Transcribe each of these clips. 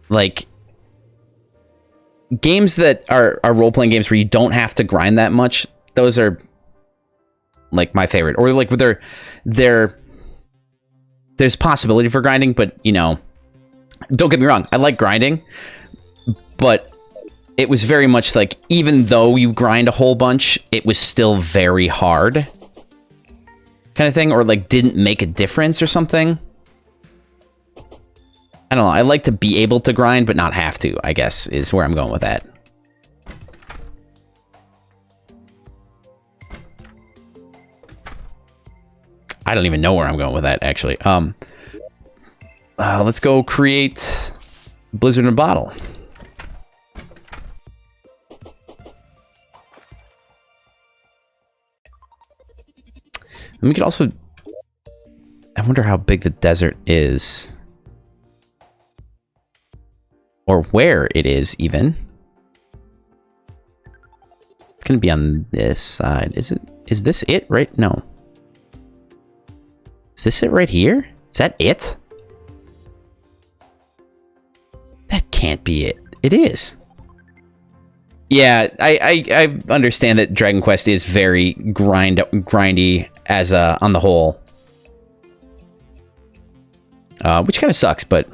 Like games that are role-playing games where you don't have to grind that much, those are like my favorite. Or like there's possibility for grinding, but you know, don't get me wrong, I like grinding, but it was very much like, even though you grind a whole bunch, it was still very hard kind of thing, or like didn't make a difference or something. I don't know. I like to be able to grind, but not have to, I guess, is where I'm going with that. I don't even know where I'm going with that, actually. Let's go create Blizzard in a bottle. And we could also... I wonder how big the desert is. Or where it is, even. It's going to be on this side. Is this it? Right? No. Is this it right here? Is that it? That can't be it. It is. Yeah, I understand that Dragon Quest is very grindy as on the whole. Which kind of sucks, but...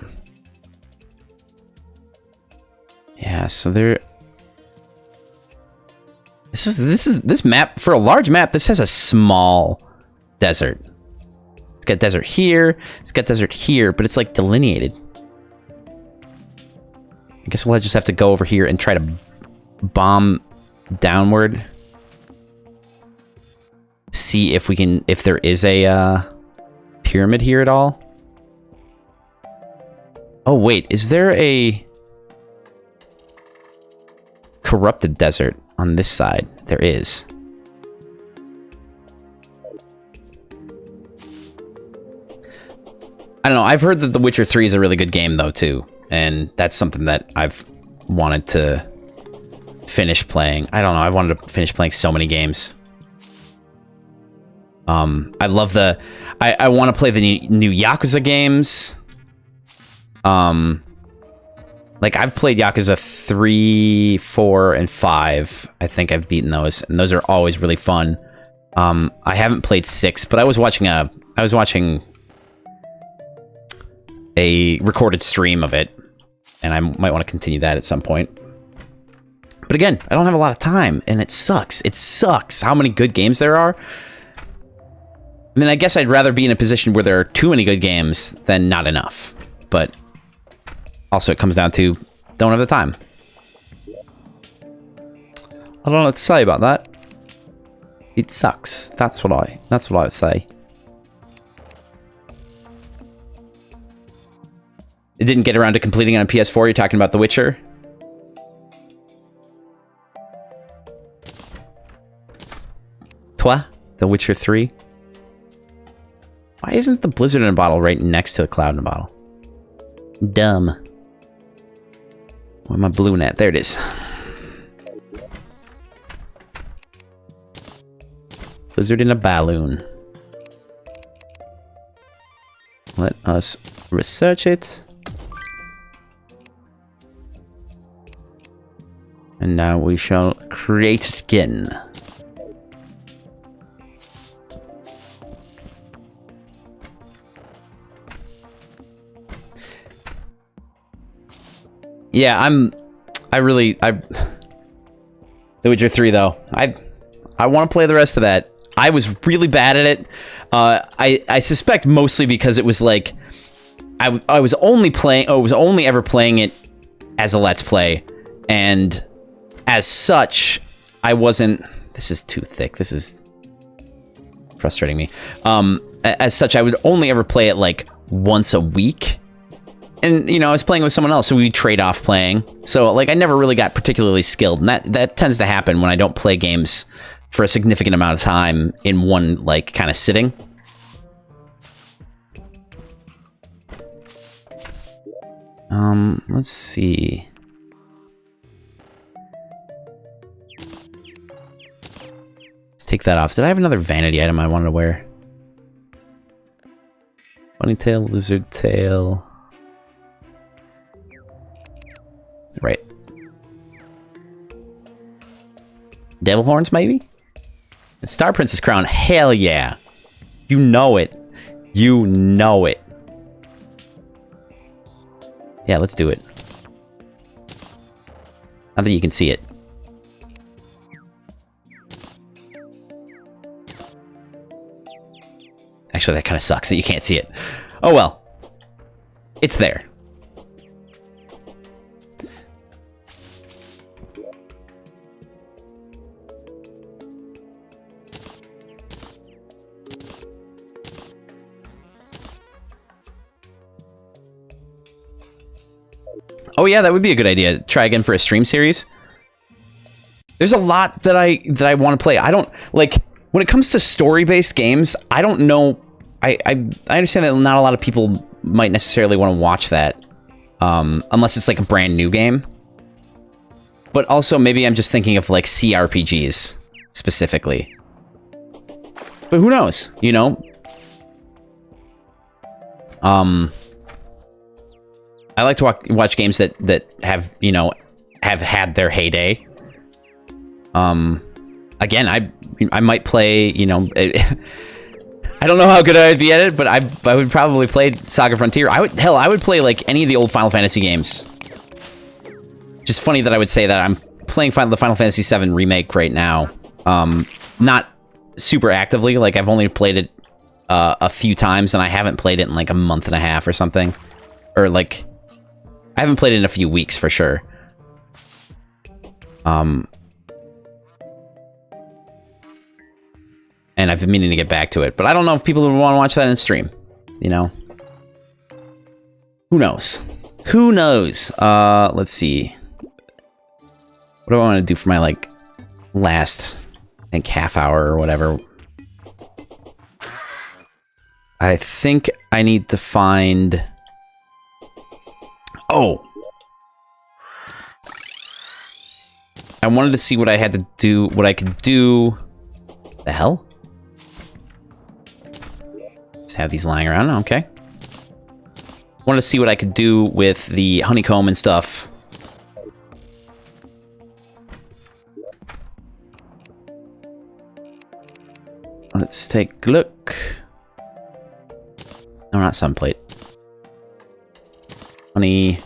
Yeah, so there... This map, for a large map, this has a small desert. It's got desert here, it's got desert here, but it's like delineated. I guess we'll just have to go over here and try to bomb downward. See if we can, if there is a pyramid here at all. Oh wait, is there a corrupted desert on this side? There is. I don't know, I've heard that The Witcher 3 is a really good game though too, and that's something that I've wanted to finish playing. I don't know, I've wanted to finish playing so many games. I love the... I want to play the new Yakuza games. Like, I've played Yakuza 3, 4, and 5. I think I've beaten those, and those are always really fun. I haven't played 6, but I was watching a recorded stream of it, and I might want to continue that at some point. But again, I don't have a lot of time, and it sucks. It sucks how many good games there are. I mean, I guess I'd rather be in a position where there are too many good games than not enough. But also it comes down to don't have the time. I don't know what to say about that. It sucks. That's what I would say. It didn't get around to completing it on PS4. You're talking about The Witcher? Toi? The Witcher 3? Why isn't the Blizzard in a bottle right next to the Cloud in a bottle? Dumb. Where my balloon at? There it is. Blizzard in a balloon. Let us research it. And now we shall create it again. Yeah, The Witcher 3 though. I want to play the rest of that. I was really bad at it. I suspect mostly because it was like I was only ever playing it as a Let's Play, and as such, I wasn't... This is too thick. This is frustrating me. As such, I would only ever play it like once a week. And, you know, I was playing with someone else, so we trade off playing. So, like, I never really got particularly skilled. And that tends to happen when I don't play games for a significant amount of time in one, like, kind of sitting. Let's see. take that off. Did I have another vanity item I wanted to wear? Bunny tail, lizard tail. Right. Devil horns, maybe? Star Princess crown, hell yeah. You know it. You know it. Yeah, let's do it. Not that you can see it. Actually, that kind of sucks that you can't see it. Oh well. It's there. Oh yeah, that would be a good idea. Try again for a stream series. There's a lot that I want to play. I don't like when it comes to story-based games. I don't know. I understand that not a lot of people might necessarily want to watch that, unless it's like a brand new game. But also maybe I'm just thinking of like CRPGs specifically. But who knows? You know. I like to watch games that have, you know, have had their heyday. Again, I might play, you know, I don't know how good I'd be at it, but I would probably play Saga Frontier. I would play like any of the old Final Fantasy games. Just funny that I would say that. I'm playing the Final Fantasy VII Remake right now. Not super actively, like I've only played it a few times, and I haven't played it in like a month and a half or something. Or like, I haven't played it in a few weeks for sure. And I've been meaning to get back to it, but I don't know if people would want to watch that in stream, you know? Who knows? Who knows? Let's see. What do I want to do for my, like, last, I think, half hour or whatever? I think I need to find... Oh! I wanted to see what I had to do, what I could do... The hell? Just have these lying around, okay. Wanted to see what I could do with the honeycomb and stuff. Let's take a look. No, not sunplate. Honey.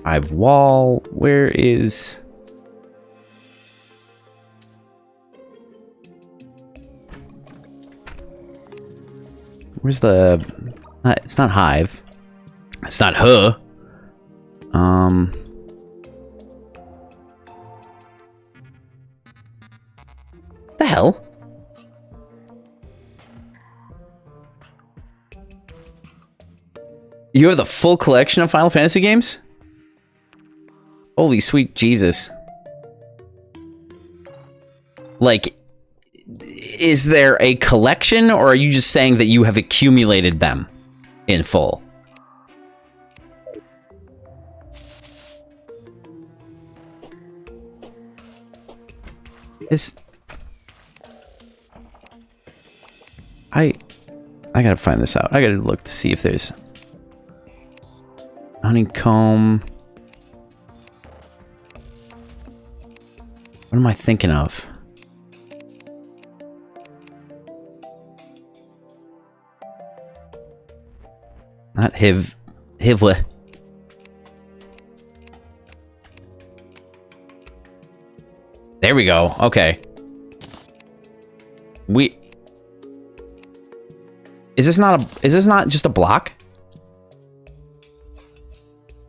I've wall. Where is... Where's the... It's not hive. It's not huh. The hell? You have the full collection of Final Fantasy games? Holy sweet Jesus. Like, is there a collection, or are you just saying that you have accumulated them in full? This... I gotta find this out. I gotta look to see if there's... Honeycomb... What am I thinking of? Not Hivle. There we go. Okay. Is this not just a block?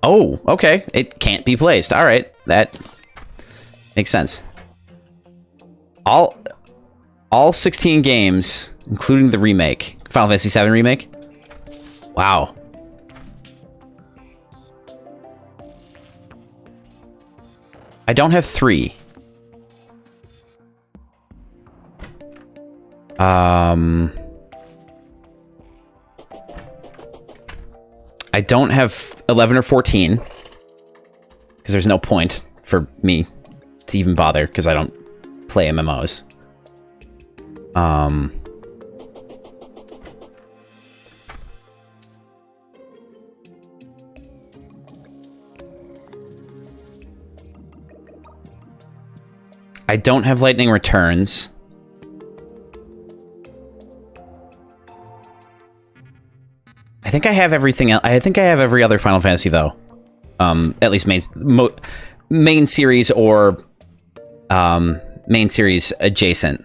Oh, okay. It can't be placed. All right. That makes sense. All 16 games, including the remake, Final Fantasy VII Remake. Wow. I don't have 3. I don't have 11 or 14. Because because there's no point for me to even bother, because I don't play MMOs. I don't have Lightning Returns. I think I have everything else. I think I have every other Final Fantasy, though. At least main series or main series adjacent.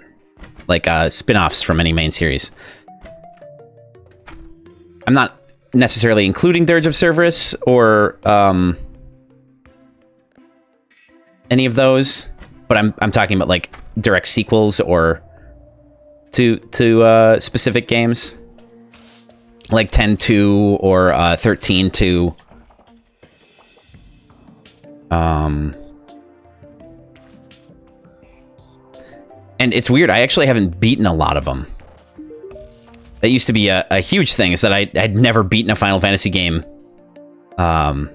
Like spin-offs from any main series. I'm not necessarily including Dirge of Cerberus or any of those. But I'm talking about like direct sequels or to specific games, like 10-2 or 13-2. And it's weird. I actually haven't beaten a lot of them. That used to be a huge thing. Is that I'd never beaten a Final Fantasy game, up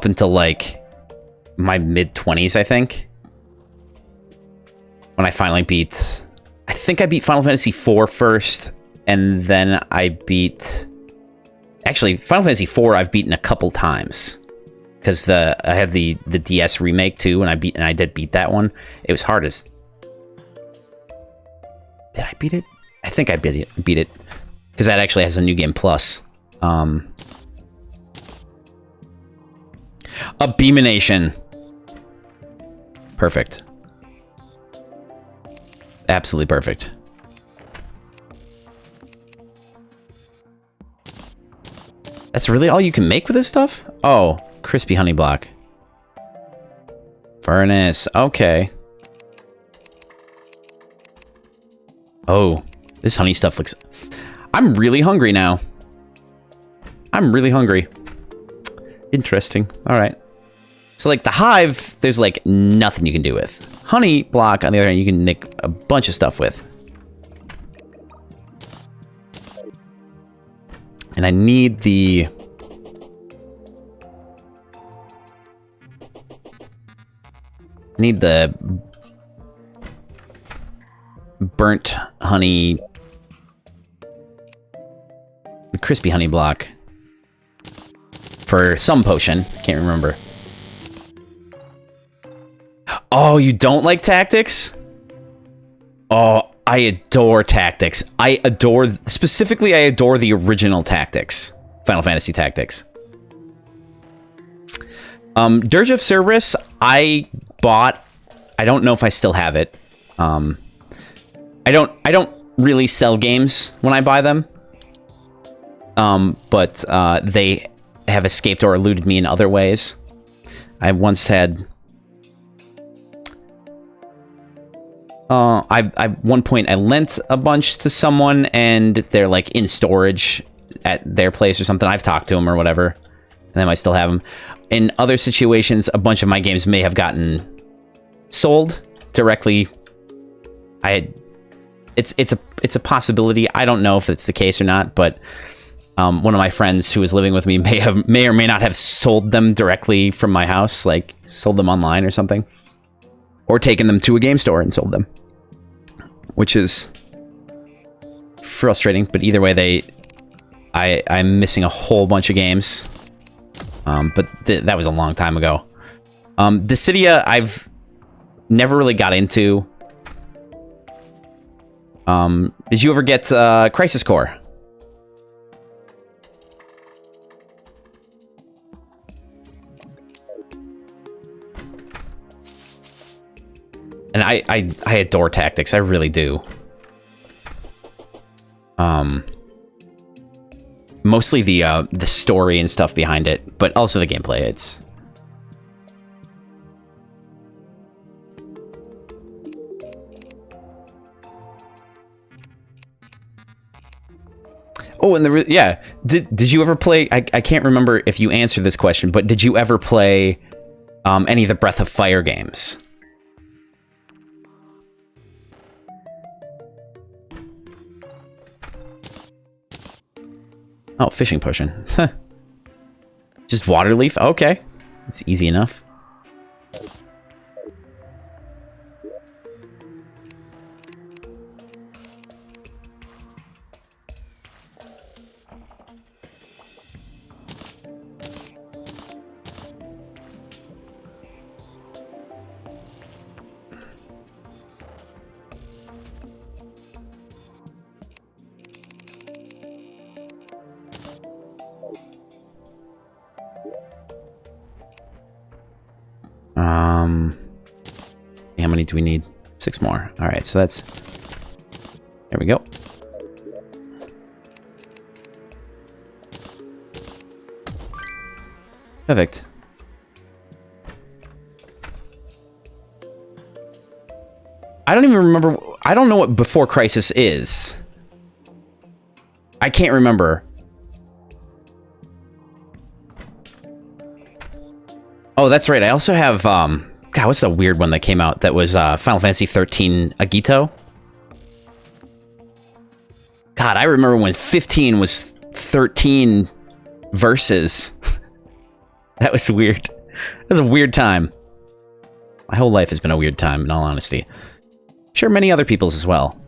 until like my mid-20s, I think. When I finally beat... I think I beat Final Fantasy IV first, and then I beat... Actually, Final Fantasy IV I've beaten a couple times. Because I have the DS remake too, and I did beat that one. It was hardest. Did I beat it? I think I beat it. Because that actually has a New Game Plus. Abeemination. Perfect. Absolutely perfect. That's really all you can make with this stuff? Oh, crispy honey block. Furnace. Okay. Oh, this honey stuff looks... I'm really hungry now. I'm really hungry. Interesting. All right. So, like, the hive, there's, like, nothing you can do with. Honey block, on the other hand, you can make a bunch of stuff with. And I need the... I need the... burnt honey... the crispy honey block. For some potion. Can't remember. Oh, you don't like tactics? Oh, I adore tactics. I adore... specifically, I adore the original tactics. Final Fantasy Tactics. Dirge of Cerberus, I bought... I don't know if I still have it. I don't really sell games when I buy them. But they have escaped or eluded me in other ways. I once had... at one point I lent a bunch to someone and they're like in storage at their place or something. I've talked to them or whatever, and they might still have them. In other situations, a bunch of my games may have gotten sold directly. It's a possibility. I don't know if it's the case or not, but one of my friends who was living with me may or may not have sold them directly from my house, like sold them online or something. Or taken them to a game store and sold them. Which is frustrating, but either way, I'm missing a whole bunch of games. But that was a long time ago. Dissidia, I've never really got into. Did you ever get Crisis Core? And I adore tactics. I really do. Mostly the story and stuff behind it, but also the gameplay. It's... Oh, and yeah. Did you ever play... I can't remember if you answered this question, but did you ever play any of the Breath of Fire games? Oh, fishing potion. Just water leaf? Okay. It's easy enough. How many do we need? 6 more. All right, so that's... There we go. Perfect. I don't even remember... I don't know what Before Crisis is. I can't remember. Oh, that's right. I also have... God, what's the weird one that came out that was Final Fantasy 13 Agito? God, I remember when 15 was 13 verses. That was weird. That was a weird time. My whole life has been a weird time, in all honesty. I'm sure many other people's as well.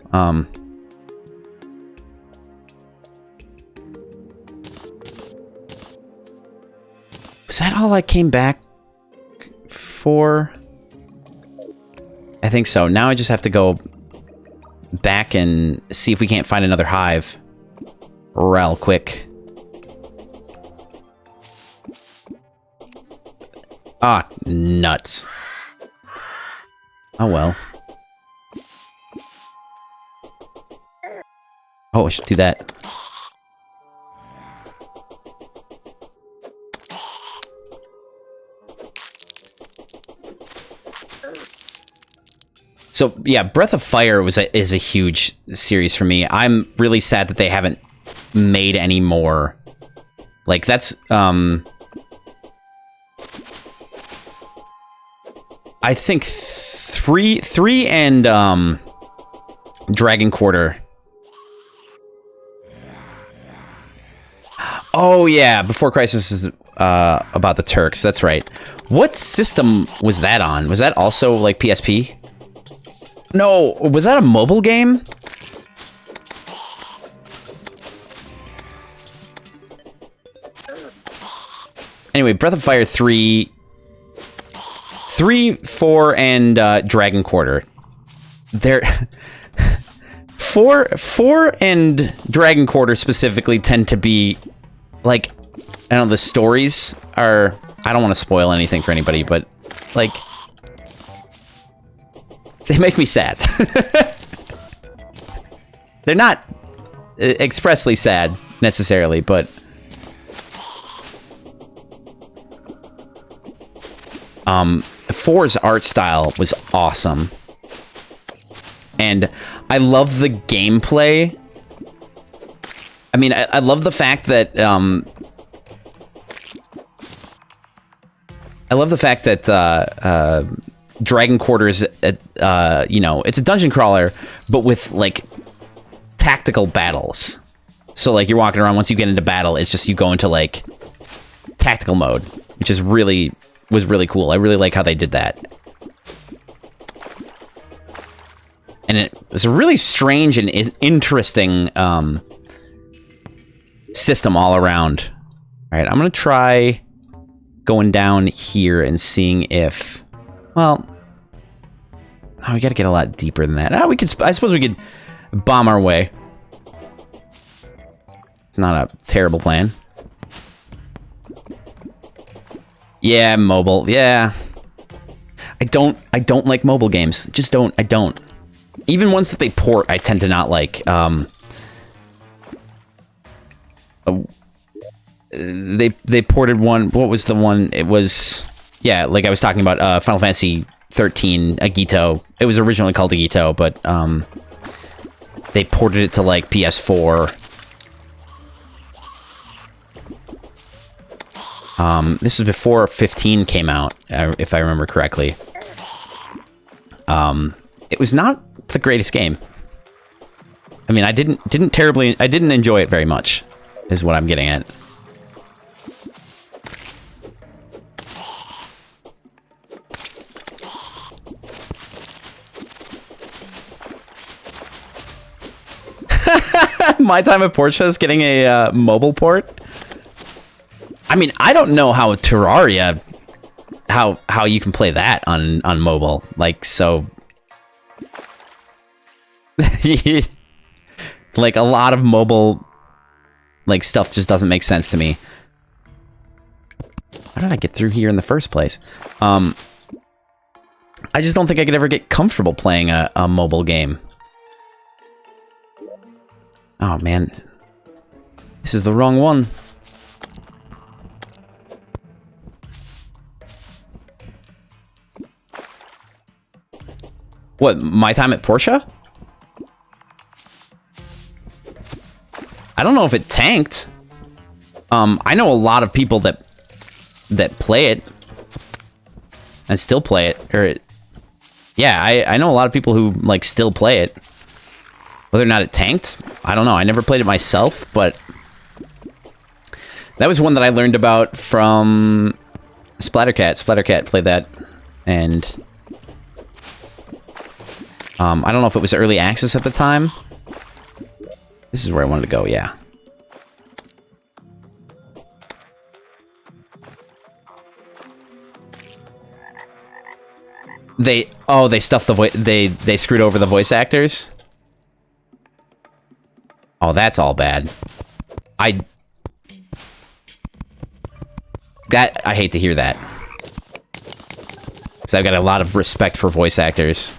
Was that all I came back for? I think so. Now I just have to go back and see if we can't find another hive real quick. Ah, nuts. Oh well. Oh, I should do that. So yeah, Breath of Fire is a huge series for me. I'm really sad that they haven't made any more. Like that's I think three and Dragon Quarter. Oh yeah, Before Crisis is about the Turks. That's right. What system was that on? Was that also like PSP? No, was that a mobile game? Anyway, Breath of Fire 3, 4, and Dragon Quarter. They're 4 and Dragon Quarter specifically tend to be like, I don't know, the stories are, I don't want to spoil anything for anybody, but like, they make me sad. They're not expressly sad, necessarily, but... 4's art style was awesome. And I love the gameplay. I mean, I love the fact that... Dragon Quarter is, you know, it's a dungeon crawler, but with, like, tactical battles. So, like, you're walking around, once you get into battle, it's just you go into, like, tactical mode, which is was really cool. I really like how they did that. And it was a really strange and interesting, system all around. All right, I'm gonna try going down here and seeing if... Well, oh, we gotta get a lot deeper than that. We could, I suppose we could bomb our way. It's not a terrible plan. Yeah, mobile. Yeah. I don't like mobile games. Just don't. I don't. Even ones that they port, I tend to not like. They ported one. What was the one? It was... Yeah, like I was talking about, Final Fantasy 13 Agito. It was originally called Agito, but they ported it to like PS4. This was before 15 came out, if I remember correctly. It was not the greatest game. I mean, I didn't enjoy it very much, is what I'm getting at. My Time at Portia is getting a mobile port. I mean, I don't know how Terraria, how you can play that on mobile. Like, so, like a lot of mobile like stuff just doesn't make sense to me. How did I get through here in the first place? I just don't think I could ever get comfortable playing a mobile game. Oh man, this is the wrong one. What, My Time at Portia? I don't know if it tanked. I know a lot of people that play it and still play it. Or yeah, I know a lot of people who like still play it. Whether or not it tanked, I don't know. I never played it myself, but that was one that I learned about from Splattercat. Splattercat played that, and I don't know if it was early access at the time. This is where I wanted to go, yeah. They stuffed the voice. They screwed over the voice actors. Oh, that's all bad. I hate to hear that, because I've got a lot of respect for voice actors.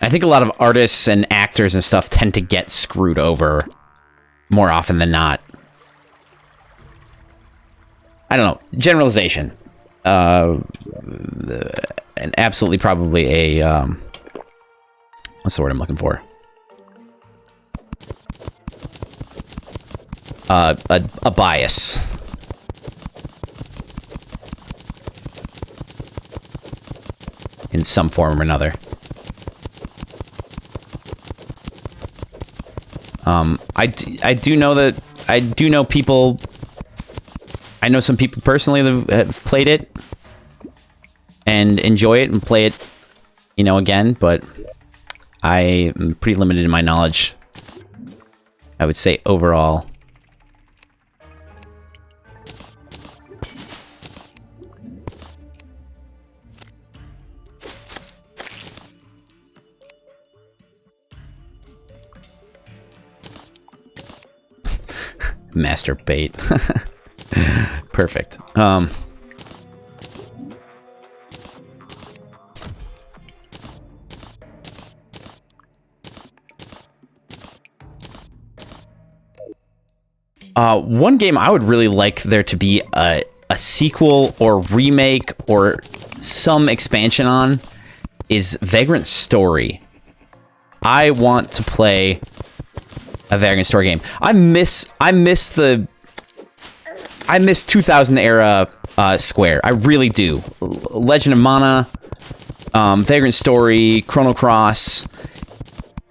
I think a lot of artists and actors and stuff tend to get screwed over more often than not. I don't know. Generalization. And absolutely probably a, what's the word I'm looking for? A bias. In some form or another. I do know that, I do know people, I know some people personally that have played it and enjoy it and play it, you know, again, but I am pretty limited in my knowledge, I would say, overall. Master bait. Perfect. One game I would really like there to be a sequel or remake or some expansion on is Vagrant Story. I want to play a Vagrant Story game. I miss 2000 era Square. I really do. Legend of Mana, Vagrant Story, Chrono Cross.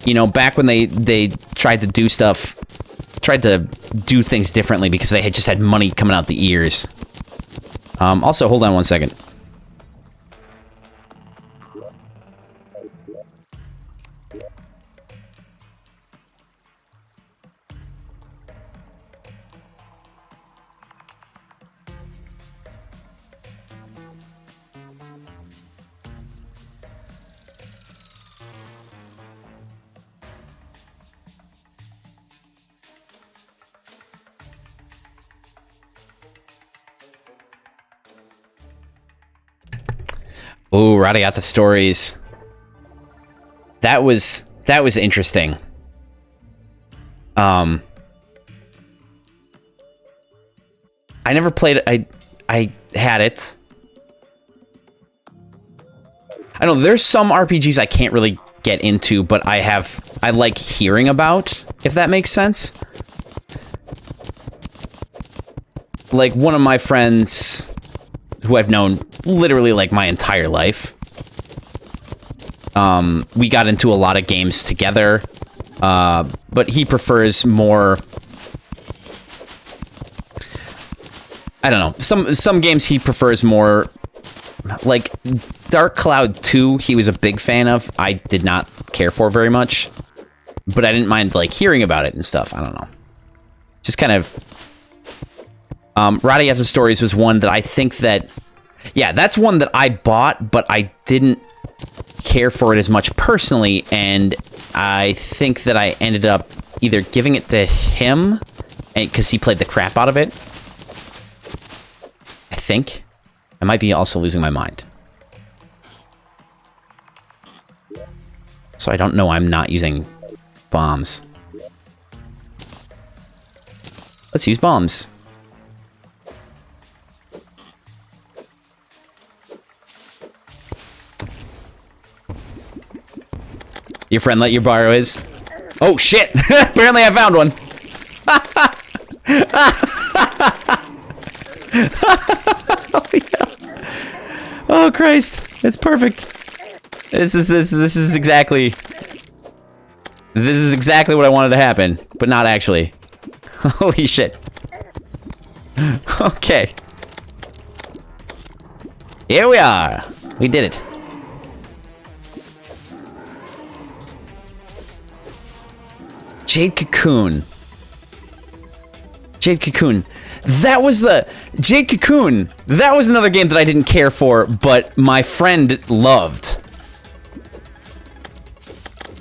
You know, back when they tried to do stuff, tried to do things differently because they had just had money coming out the ears. Also, hold on one second. Oh, Radiata Stories. That was interesting. I never played it. I had it. I know there's some RPGs I can't really get into, but I like hearing about, if that makes sense. Like one of my friends who I've known literally like my entire life. We got into a lot of games together, but he prefers more, I don't know, some games he prefers more, like, Dark Cloud 2, he was a big fan of. I did not care for very much. But I didn't mind, like, hearing about it and stuff. I don't know. Just kind of... Roddy After Stories was one that I think that... Yeah, that's one that I bought, but I didn't care for it as much personally, and I think that I ended up either giving it to him, because he played the crap out of it. I think. I might be also losing my mind. So I don't know, I'm not using bombs. Let's use bombs. Your friend let you borrow his? Oh, shit! Apparently I found one! Oh, yeah. Oh, Christ. It's perfect. This is exactly... This is exactly what I wanted to happen, but not actually. Holy shit. Okay. Here we are. We did it. Jade Cocoon. Jade Cocoon. That was the... Jade Cocoon. That was another game that I didn't care for, but my friend loved.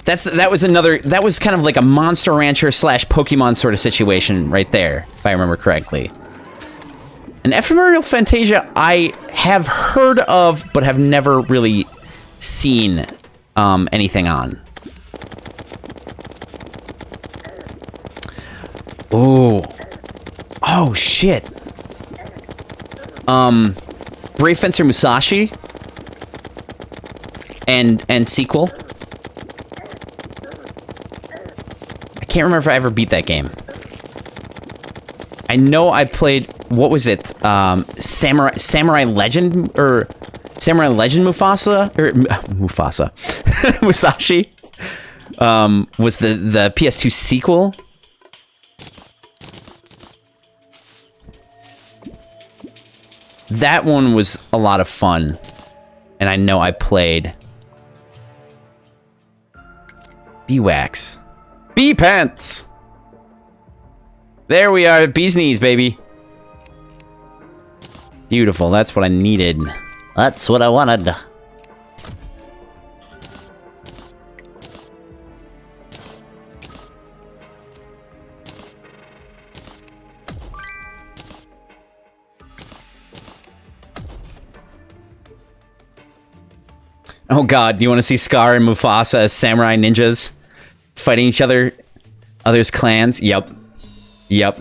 That was another... That was kind of like a Monster Rancher slash Pokemon sort of situation right there, if I remember correctly. And Ephemeral Fantasia, I have heard of, but have never really seen anything on. Oh. Oh, shit. Brave Fencer Musashi. And sequel. I can't remember if I ever beat that game. I know I played, what was it? Samurai Legend, or Samurai Legend Mufasa? Or, Mufasa. Musashi. Was the PS2 sequel. That one was a lot of fun, and I know I played Bee-Wax. Bee-Pants! There we are, bee's knees, baby. Beautiful, that's what I needed. That's what I wanted. Oh god, you want to see Scar and Mufasa as samurai ninjas? Fighting each other, others' clans? Yep. Yep.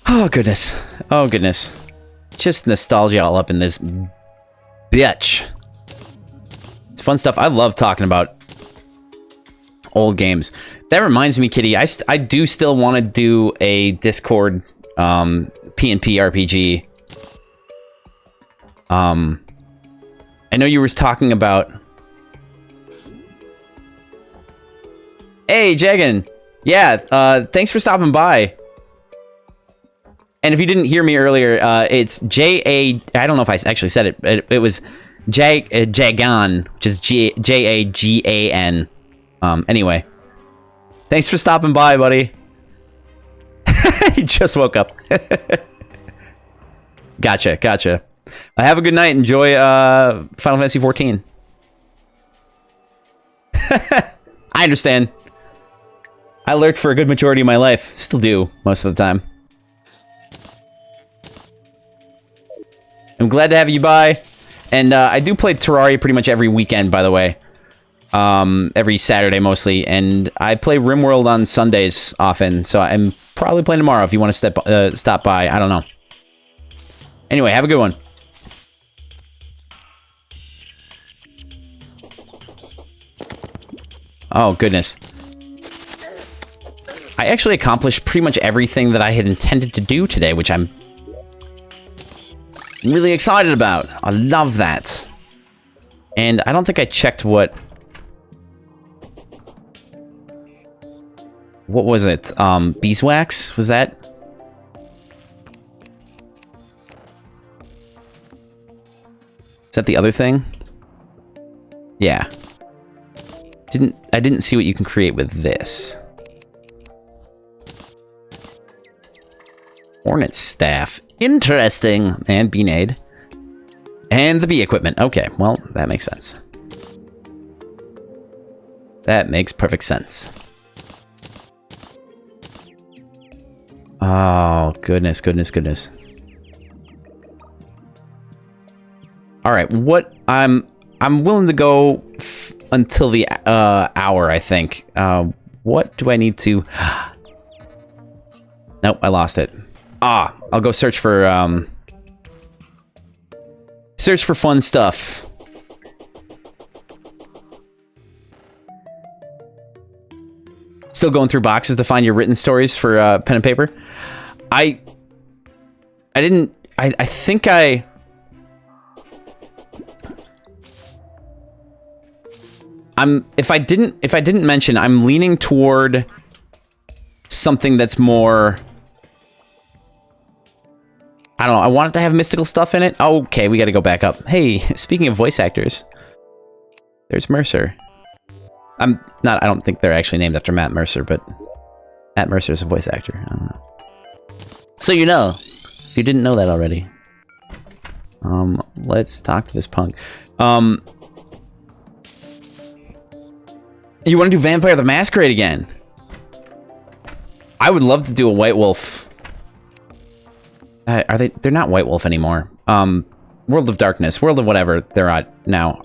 Oh goodness. Oh goodness. Just nostalgia all up in this bitch. It's fun stuff. I love talking about old games. That reminds me, Kitty, I do still want to do a Discord P&P RPG. I know you were talking about... Hey, Jagan! Yeah, thanks for stopping by. And if you didn't hear me earlier, it's J-A... I don't know if I actually said it. It was Jagan, which is J-A-G-A-N. Anyway. Thanks for stopping by, buddy. He just woke up. Gotcha, gotcha. Have a good night. Enjoy Final Fantasy XIV. I understand. I lurked for a good majority of my life. Still do, most of the time. I'm glad to have you by. And I do play Terraria pretty much every weekend, by the way. Every Saturday, mostly. And I play RimWorld on Sundays often. So I'm probably playing tomorrow if you want to stop by. I don't know. Anyway, have a good one. Oh, goodness. I actually accomplished pretty much everything that I had intended to do today, which I'm really excited about. I love that. And I don't think I checked what was it? Beeswax? Was that? Is that the other thing? Yeah. I didn't see what you can create with this. Hornet staff. Interesting. And bee nade. And the bee equipment. Okay, well, that makes sense. That makes perfect sense. Oh, goodness, goodness, goodness. All right, what I'm willing to go until the hour, I think. What do I need to... Nope, I lost it. I'll go search for fun stuff. Still going through boxes to find your written stories for pen and paper. I think if I didn't mention, I'm leaning toward something that's more, I don't know, I want it to have mystical stuff in it. Okay, we got to go back up. Hey, speaking of voice actors, there's Mercer. I don't think they're actually named after Matt Mercer, but Matt Mercer is a voice actor. I don't know. So you know, if you didn't know that already. Let's talk to this punk. You want to do Vampire the Masquerade again? I would love to do a White Wolf. Are they? They're not White Wolf anymore. World of Darkness, World of whatever they're at now.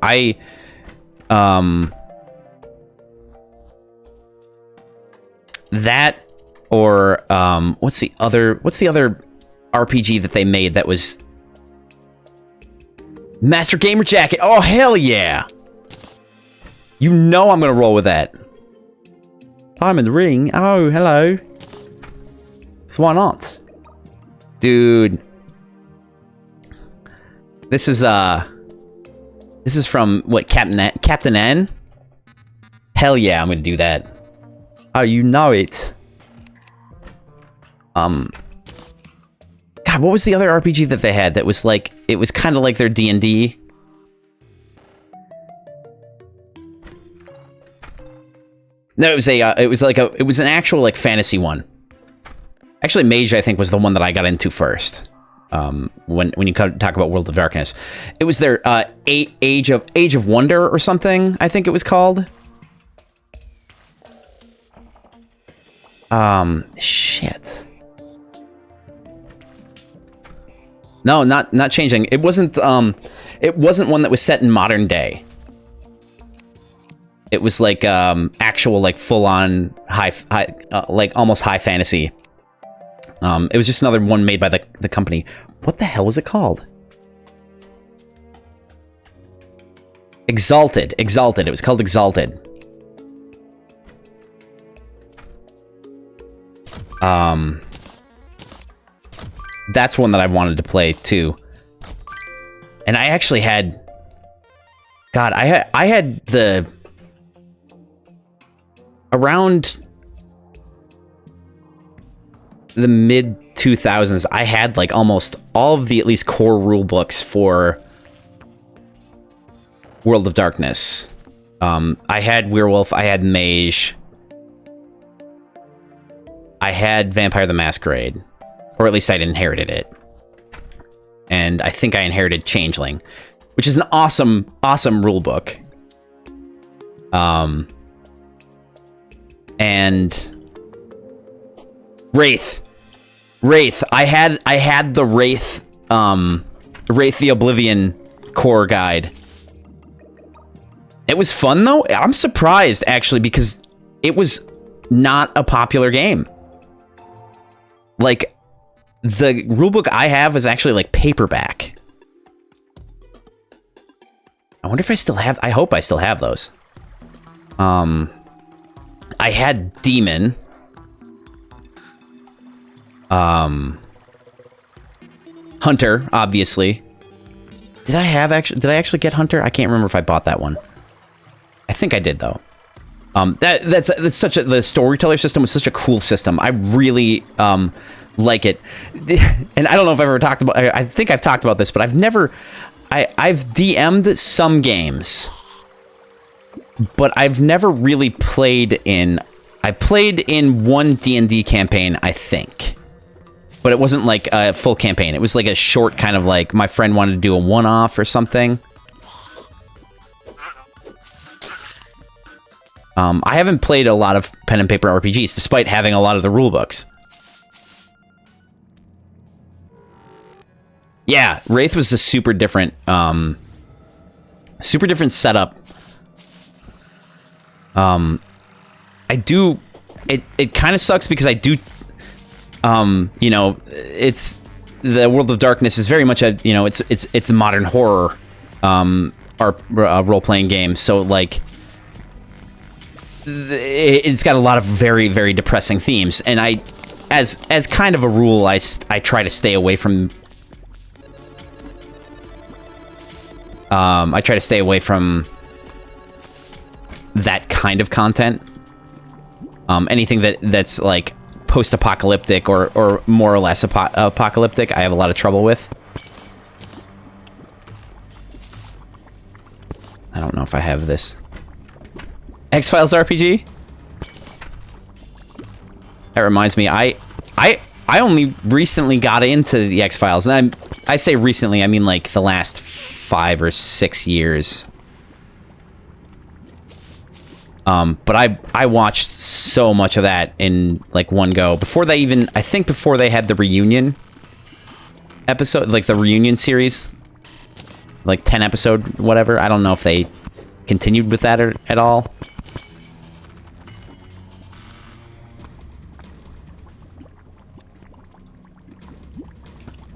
That or what's the other RPG that they made that was Master Gamer Jacket? Oh hell yeah! You know I'm gonna roll with that. I'm in the ring. Oh hello. So why not, dude? This is from what, Captain N? Hell yeah, I'm gonna do that. Oh, you know it. God, what was the other RPG that they had that was like, it was kind of like their D&D? No, it was an actual like fantasy one. Actually, Mage, I think, was the one that I got into first. When you talk about World of Darkness, it was their Age of Wonder or something, I think it was called. Shit. No, not changing. It wasn't one that was set in modern day. It was like actual like full on high like almost high fantasy. It was just another one made by the company. What the hell was it called? Exalted. It was called Exalted. That's one that I wanted to play too. And I actually had, God, I had the, around the mid 2000s, I had like almost all of the at least core rule books for World of Darkness. I had Werewolf, I had Mage, I had Vampire the Masquerade, or at least I'd inherited it. And I think I inherited Changeling, which is an awesome, awesome rule book. And Wraith. I had the Wraith, Wraith the Oblivion core guide. It was fun though. I'm surprised actually, because it was not a popular game. Like, the rulebook I have is actually like paperback. I wonder if I still have, I hope I still have those. I had Demon. Hunter, obviously. Did I actually get Hunter? I can't remember if I bought that one. I think I did though. That's such a, the storyteller system was such a cool system. I really like it. And I don't know if I've ever talked about, I think I've talked about this, but I've never I've DM'd some games, but I've never really played in... I played in one D&D campaign, I think. But it wasn't like a full campaign. It was like a short kind of like, my friend wanted to do a one-off or something. I haven't played a lot of pen and paper RPGs, despite having a lot of the rulebooks. Yeah, Wraith was a super different setup. It kind of sucks because I do, you know, it's, the World of Darkness is very much a, you know, it's the modern horror, role-playing game, so, like, it's got a lot of very, very depressing themes, and as kind of a rule, I try to stay away from, that kind of content. Anything that's like post-apocalyptic or more or less apocalyptic, I have a lot of trouble with. I don't know if I have this. X-Files RPG? That reminds me, I only recently got into the X-Files, and I say recently, I mean like the last 5 or 6 years. But I watched so much of that in, like, one go. Before they even... I think before they had the reunion episode, like, the reunion series, like, 10 episode, whatever. I don't know if they continued with that at all.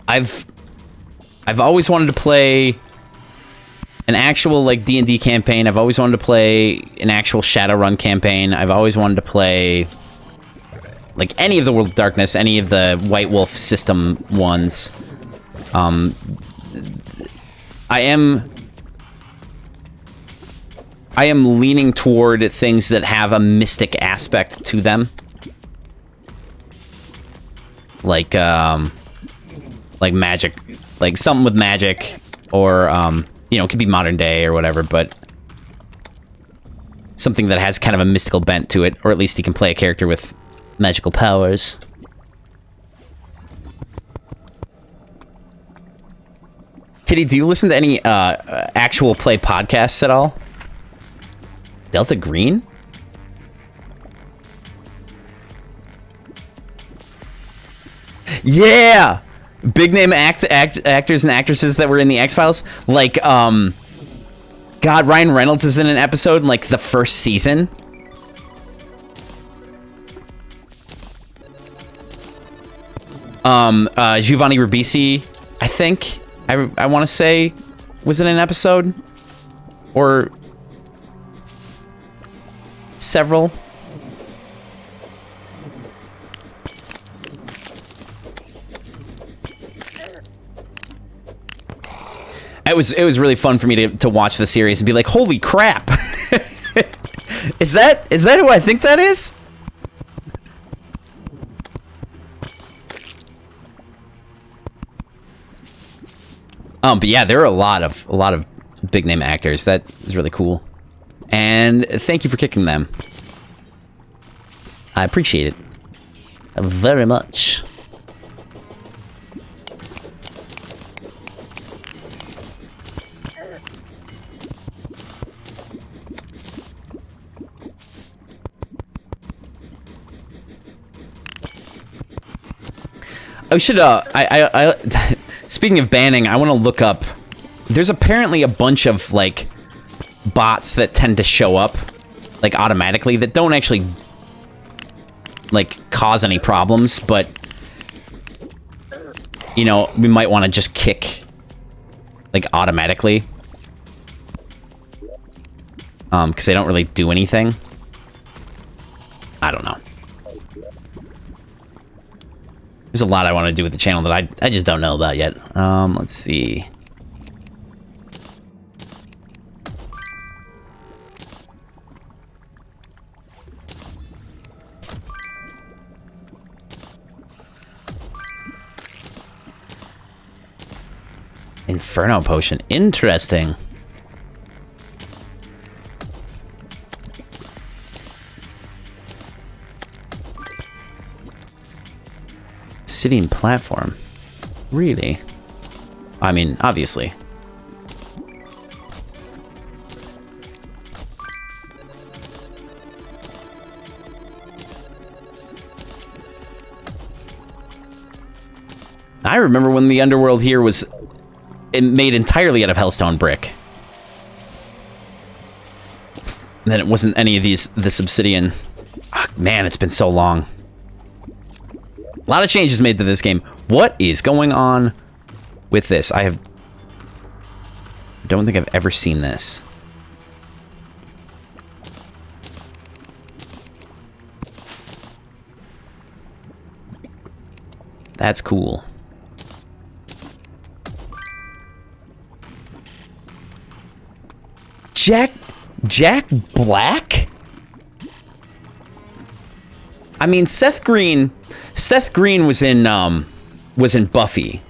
I've always wanted to play an actual, like, D&D campaign. I've always wanted to play an actual Shadowrun campaign. I've always wanted to play, like, any of the World of Darkness, any of the White Wolf system ones. I am leaning toward things that have a mystic aspect to them. Like magic, like something with magic, or, you know, it could be modern day or whatever, but something that has kind of a mystical bent to it, or at least you can play a character with magical powers. Kitty, do you listen to any actual play podcasts at all? Delta Green? Yeah! Big name actors and actresses that were in the X-Files. Like, God, Ryan Reynolds is in an episode in, like, the first season. Giovanni Ribisi, I think, I want to say, was in an episode. Or several. It was really fun for me to watch the series and be like, holy crap! Is that who I think that is? But yeah, there are a lot of big name actors. That is really cool. And thank you for kicking them. I appreciate it very much. I should, speaking of banning, I want to look up, there's apparently a bunch of, like, bots that tend to show up, like, automatically, that don't actually, like, cause any problems, but, you know, we might want to just kick, like, automatically. Because they don't really do anything. I don't know. There's a lot I want to do with the channel that I just don't know about yet. Let's see. Inferno potion. Interesting. Obsidian platform. Really? I mean, obviously. I remember when the underworld here was made entirely out of hellstone brick. And then it wasn't any of this obsidian. Oh, man, it's been so long. A lot of changes made to this game. What is going on with this? I don't think I've ever seen this. That's cool. Jack Black? I mean, Seth Green was in Buffy.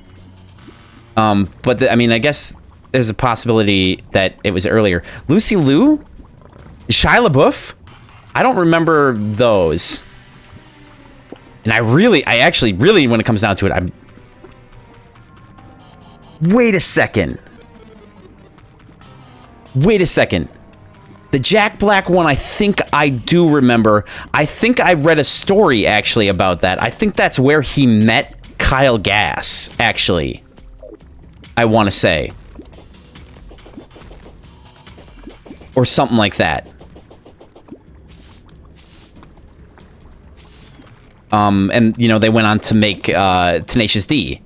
But I mean, I guess there's a possibility that it was earlier. Lucy Liu? Shia LaBeouf? I don't remember those. And I actually, when it comes down to it, wait a second. The Jack Black one, I think I do remember. I think I read a story, actually, about that. I think that's where he met Kyle Gass, actually. I want to say. Or something like that. And, you know, they went on to make Tenacious D.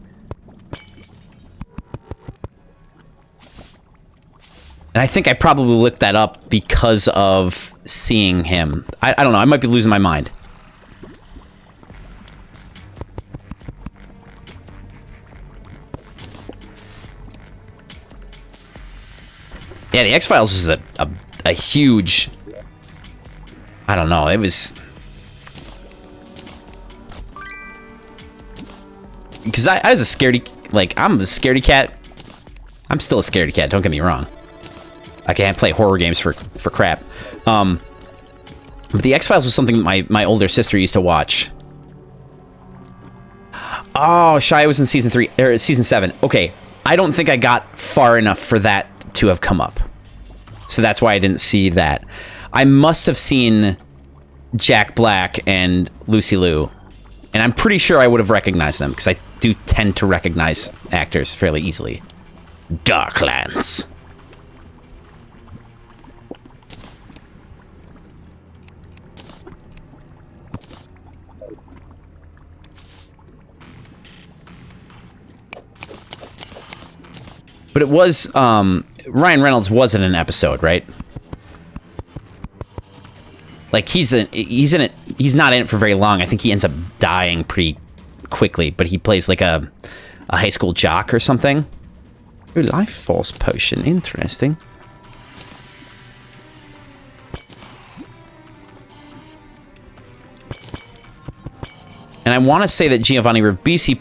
And I think I probably looked that up because of seeing him. I don't know. I might be losing my mind. Yeah, the X-Files was a huge... I don't know. It was... Because I was a scaredy... Like, I'm a scaredy cat. I'm still a scaredy cat. Don't get me wrong. I can't play horror games for crap. But the X-Files was something my older sister used to watch. Oh, Shia was in season 3 or season 7. Okay, I don't think I got far enough for that to have come up, so that's why I didn't see that. I must have seen Jack Black and Lucy Liu, and I'm pretty sure I would have recognized them because I do tend to recognize actors fairly easily. Darklands. But it was, Ryan Reynolds was in an episode, right? Like, he's in it, he's not in it for very long. I think he ends up dying pretty quickly, but he plays like a high school jock or something. Ooh, life force potion, interesting. And I want to say that Giovanni Ribisi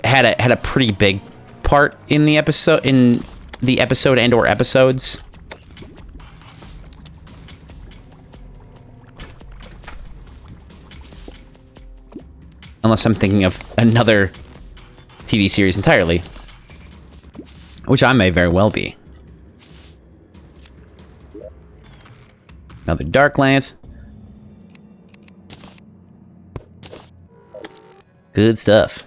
had a pretty big part in the episode and or episodes. Unless I'm thinking of another TV series entirely, which I may very well be. Another Darklands. Good stuff.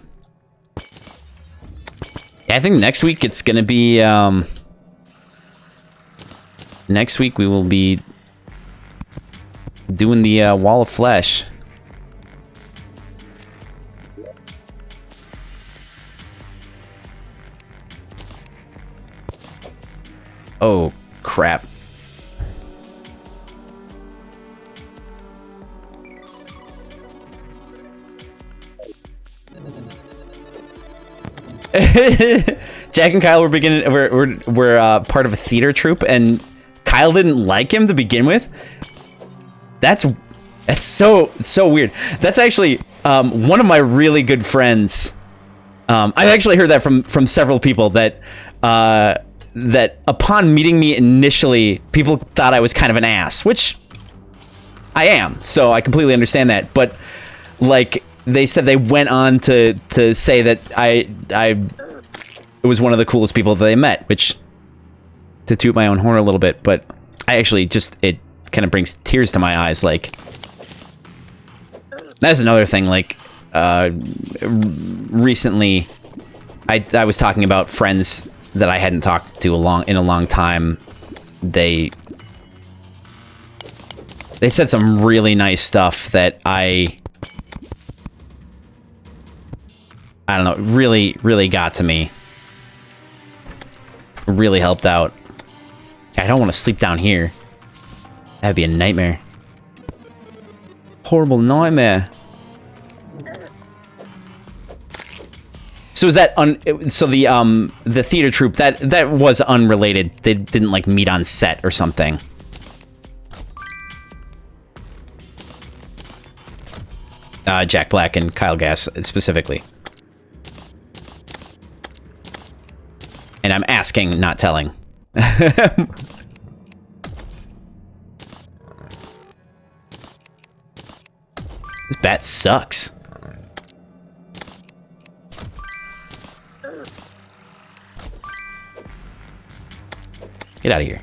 Yeah, I think next week it's gonna be, next week we will be doing the Wall of Flesh. Oh, crap. Jack and Kyle were part of a theater troupe, and Kyle didn't like him to begin with. That's so weird. That's actually one of my really good friends. I've actually heard that from several people that that upon meeting me initially, people thought I was kind of an ass, which I am. So I completely understand that. But like they said, they went on to say that I was one of the coolest people that they met, which, to toot my own horn a little bit, but I actually just, it kind of brings tears to my eyes. Like, that's another thing. Like, recently, I was talking about friends that I hadn't talked to in a long time. They said some really nice stuff that I don't know, really got to me. Really helped out. I don't want to sleep down here. That'd be a nightmare. Horrible nightmare. So is that so the theater troupe that was unrelated. They didn't like meet on set or something. Jack Black and Kyle Gass specifically. And I'm asking, not telling. This bat sucks. Get out of here.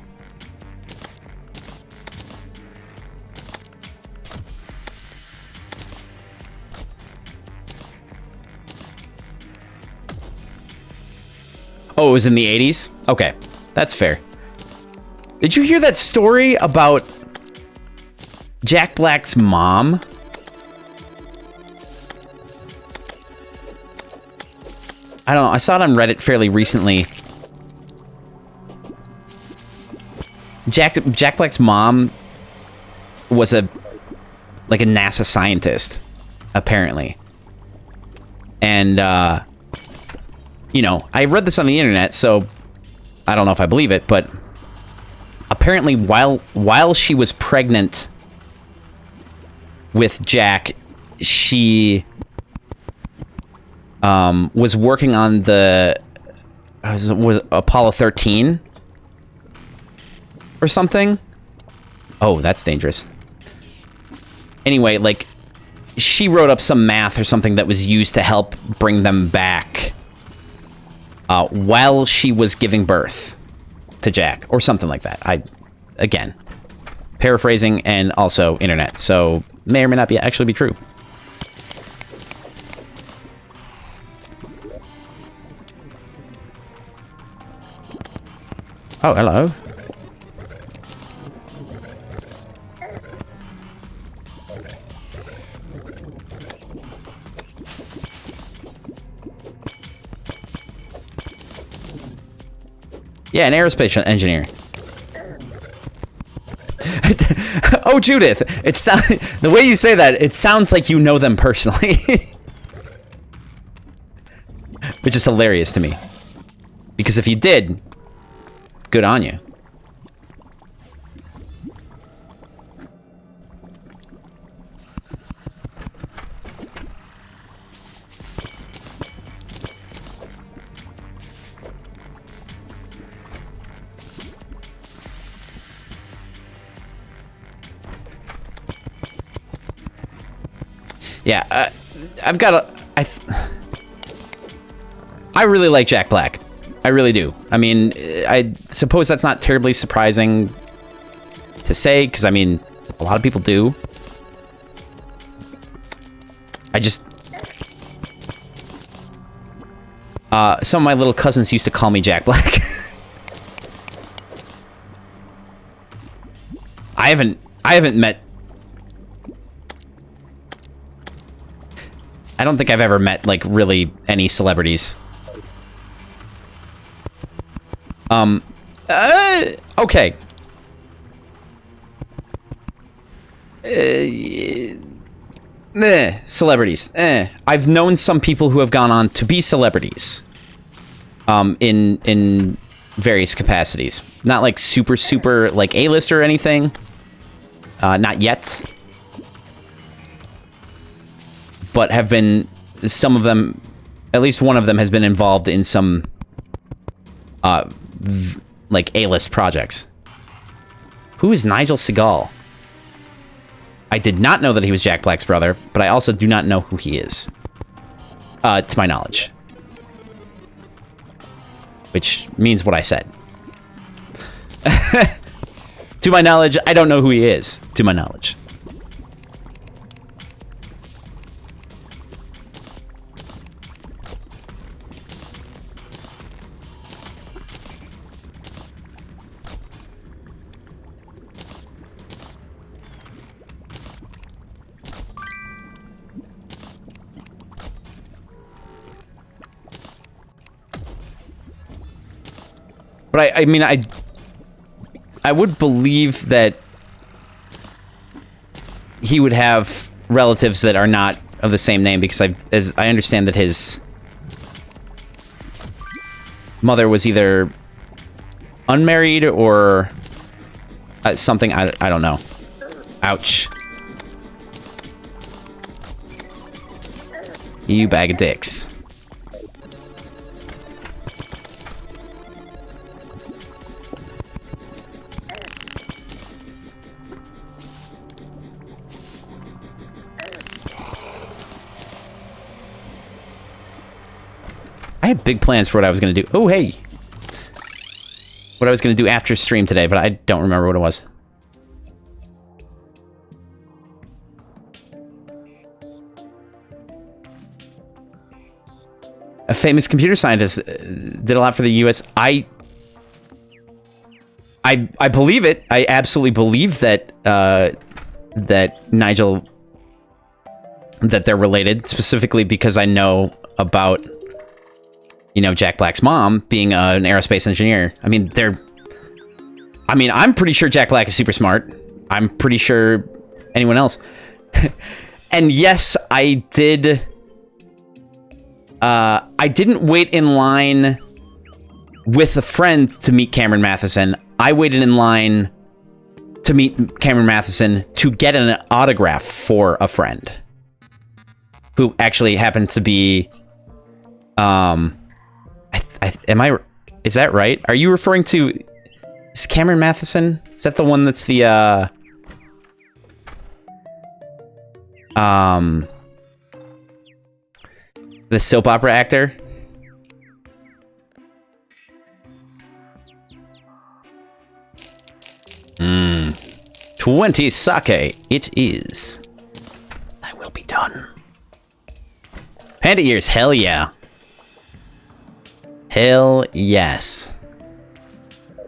Oh, it was in the 80s? Okay, that's fair. Did you hear that story about Jack Black's mom? I don't know, I saw it on Reddit fairly recently. Jack Black's mom was like a NASA scientist, apparently. And, you know, I read this on the internet, so I don't know if I believe it, but apparently while she was pregnant with Jack, she was working on the was Apollo 13 or something. Oh, that's dangerous. Anyway, like, she wrote up some math or something that was used to help bring them back while she was giving birth to Jack, or something like that. Again, paraphrasing and also internet, so may or may not actually be true. Oh, hello. Yeah, an aerospace engineer. Oh, Judith, the way you say that, it sounds like you know them personally. Which is hilarious to me. Because if you did, good on you. Yeah, I've got a... I really like Jack Black. I really do. I mean, I suppose that's not terribly surprising to say, because, I mean, a lot of people do. I just... some of my little cousins used to call me Jack Black. I haven't met... I don't think I've ever met, like, really any celebrities. Okay. Celebrities. I've known some people who have gone on to be celebrities. In various capacities. Not, like, super, like, A-list or anything. Not yet. But have been, some of them, at least one of them has been involved in some like A-list projects. Who is Nigel Segal? I did not know that he was Jack Black's brother, but I also do not know who he is. To my knowledge. Which means what I said. To my knowledge, I don't know who he is. To my knowledge. But I mean, I would believe that he would have relatives that are not of the same name, because as I understand that his mother was either unmarried or something. I don't know. Ouch. You bag of dicks. I had big plans for what I was going to do. Oh, hey. What I was going to do after stream today, but I don't remember what it was. A famous computer scientist did a lot for the US. I believe it. I absolutely believe that that Nigel, that they're related, specifically because I know about, you know, Jack Black's mom being an aerospace engineer. I mean, I'm pretty sure Jack Black is super smart. I'm pretty sure anyone else. And yes, I did. I didn't wait in line with a friend to meet Cameron Matheson. I waited in line to meet Cameron Matheson to get an autograph for a friend who actually happened to be, is that right? Are you referring to, is Cameron Matheson? Is that the one that's the soap opera actor? 20 sake, it is. I will be done. Panda ears, hell yeah. Hell yes.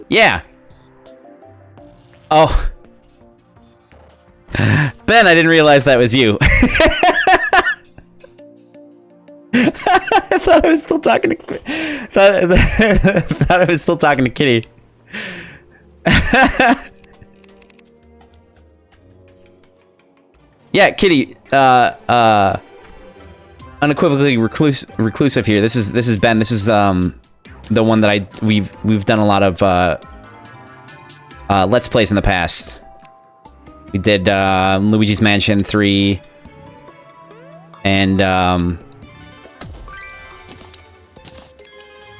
Yeah. Oh. Ben, I didn't realize that was you. I thought I was still talking to thought I was still talking to Kitty. Yeah, Kitty, unequivocally reclusive here. This is Ben. This is the one that we've done a lot of Let's Plays in the past. We did Luigi's Mansion 3 and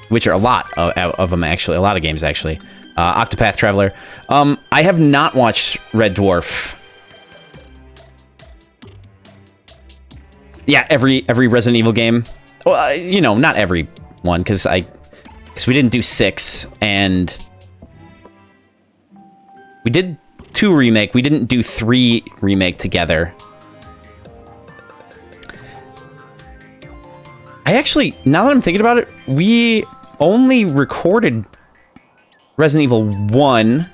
which are a lot of them, actually. A lot of games, actually. Octopath Traveler. I have not watched Red Dwarf. Yeah, every Resident Evil game. Well, you know, not every one, because we didn't do 6, and we did 2 remake. We didn't do 3 remake together. I actually, now that I'm thinking about it, we only recorded Resident Evil 1,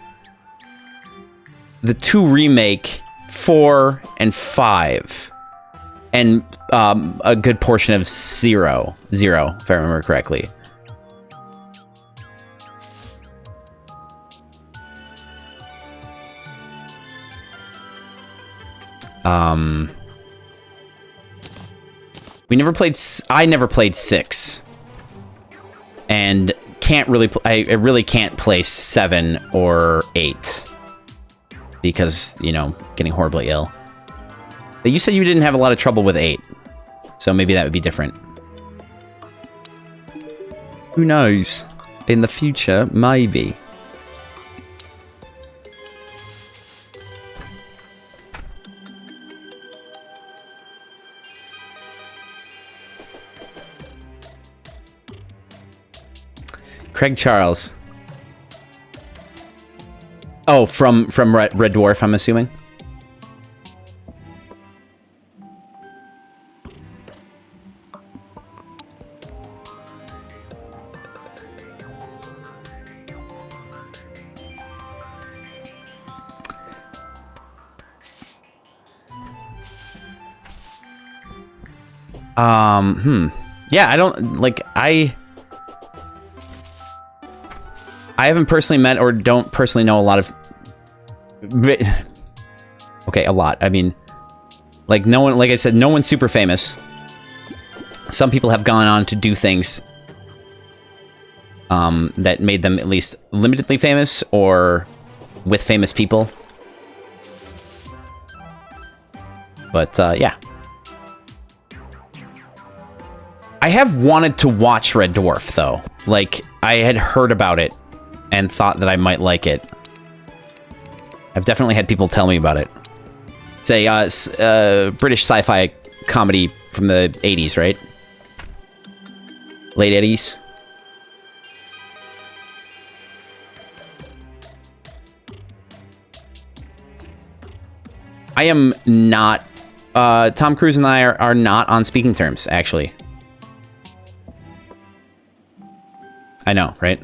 the 2 remake, 4, and 5. And a good portion of 0, if I remember correctly. We never played. I never played 6, and can't really. I really can't play 7 or 8 because, you know, getting horribly ill. But you said you didn't have a lot of trouble with 8, so maybe that would be different. Who knows? in the future, maybe. Craig Charles. Oh, from Red Dwarf, I'm assuming. Yeah, I don't like I haven't personally met or don't personally know a lot of... Okay, a lot. I mean, like, no one... Like I said, no one's super famous. Some people have gone on to do things that made them at least limitedly famous or with famous people. But, yeah. I have wanted to watch Red Dwarf, though. Like, I had heard about it and thought that I might like it. I've definitely had people tell me about it. It's a British sci-fi comedy from the 80s, right? Late 80s. I am not... Tom Cruise and I are not on speaking terms, actually. I know, right?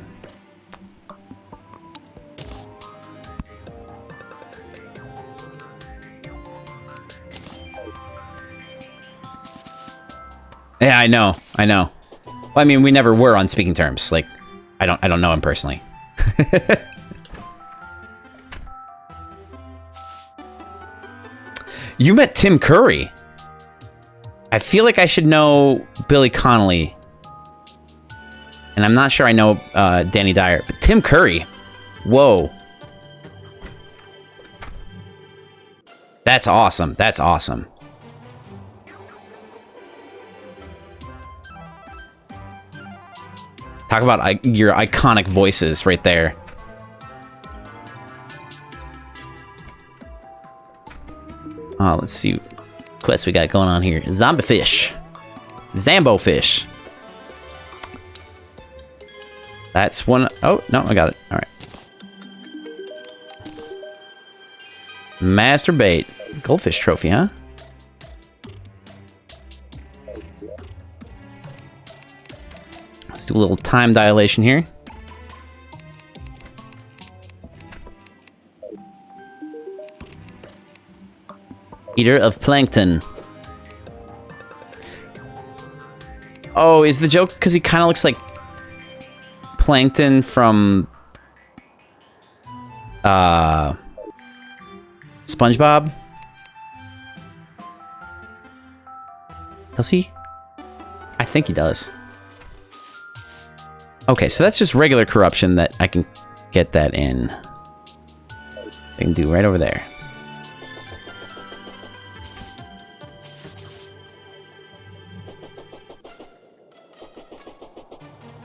Yeah, I know. Well, I mean, we never were on speaking terms. Like, I don't know him personally. You met Tim Curry. I feel like I should know Billy Connolly. And I'm not sure I know Danny Dyer, but Tim Curry. Whoa. That's awesome. That's awesome. Talk about your iconic voices right there. Oh, let's see what quest we got going on here. Zombie fish. Zambo fish. That's one. Oh, no, I got it. All right. Masturbate. Goldfish trophy, huh? Let's do a little time dilation here. Eater of plankton. Oh, is the joke because he kind of looks like Plankton from SpongeBob? Does he? I think he does. Okay, so that's just regular corruption that I can get that in. I can do right over there.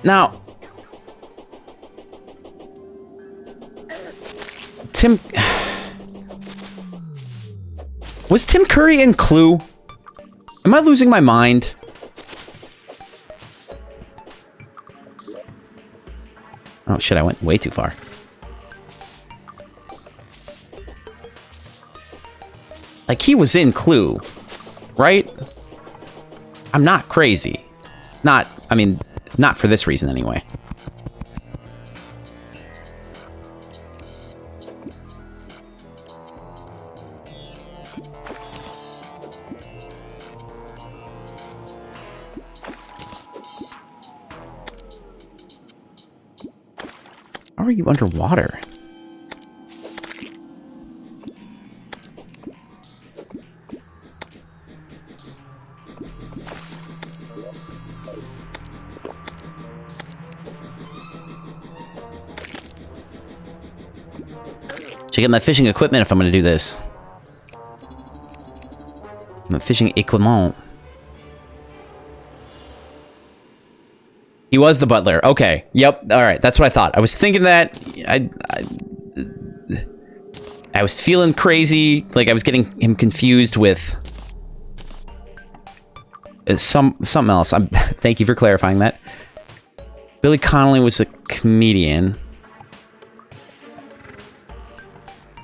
Now, Tim... Was Tim Curry in Clue? Am I losing my mind? Oh shit, I went way too far. Like, he was in Clue, right? I'm not crazy. Not, I mean, not for this reason anyway. How are you underwater? Should get my fishing equipment if I'm going to do this. My fishing equipment. He was the butler. Okay. Yep. All right. That's what I thought. I was thinking that. I was feeling crazy. Like I was getting him confused with something else. Thank you for clarifying that. Billy Connolly was a comedian.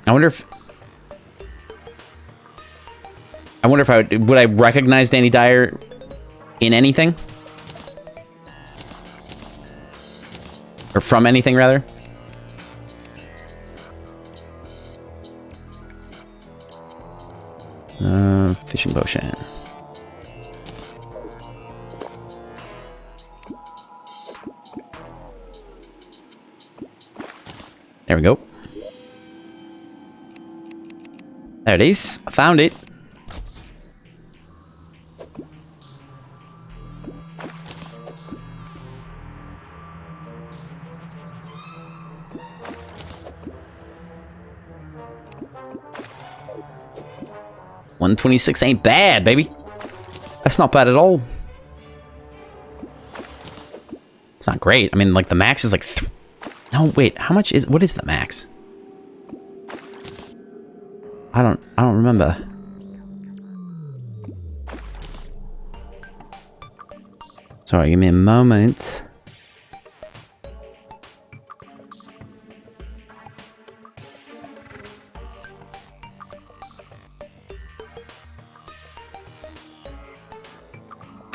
I wonder if would I recognize Danny Dyer in anything? Or from anything, rather? Fishing potion. There we go. There it is. I found it. $126 ain't bad, baby. That's not bad at all. It's not great. I mean, like, the max is like... No, wait. How much is... What is the max? I don't remember. Sorry, give me a moment.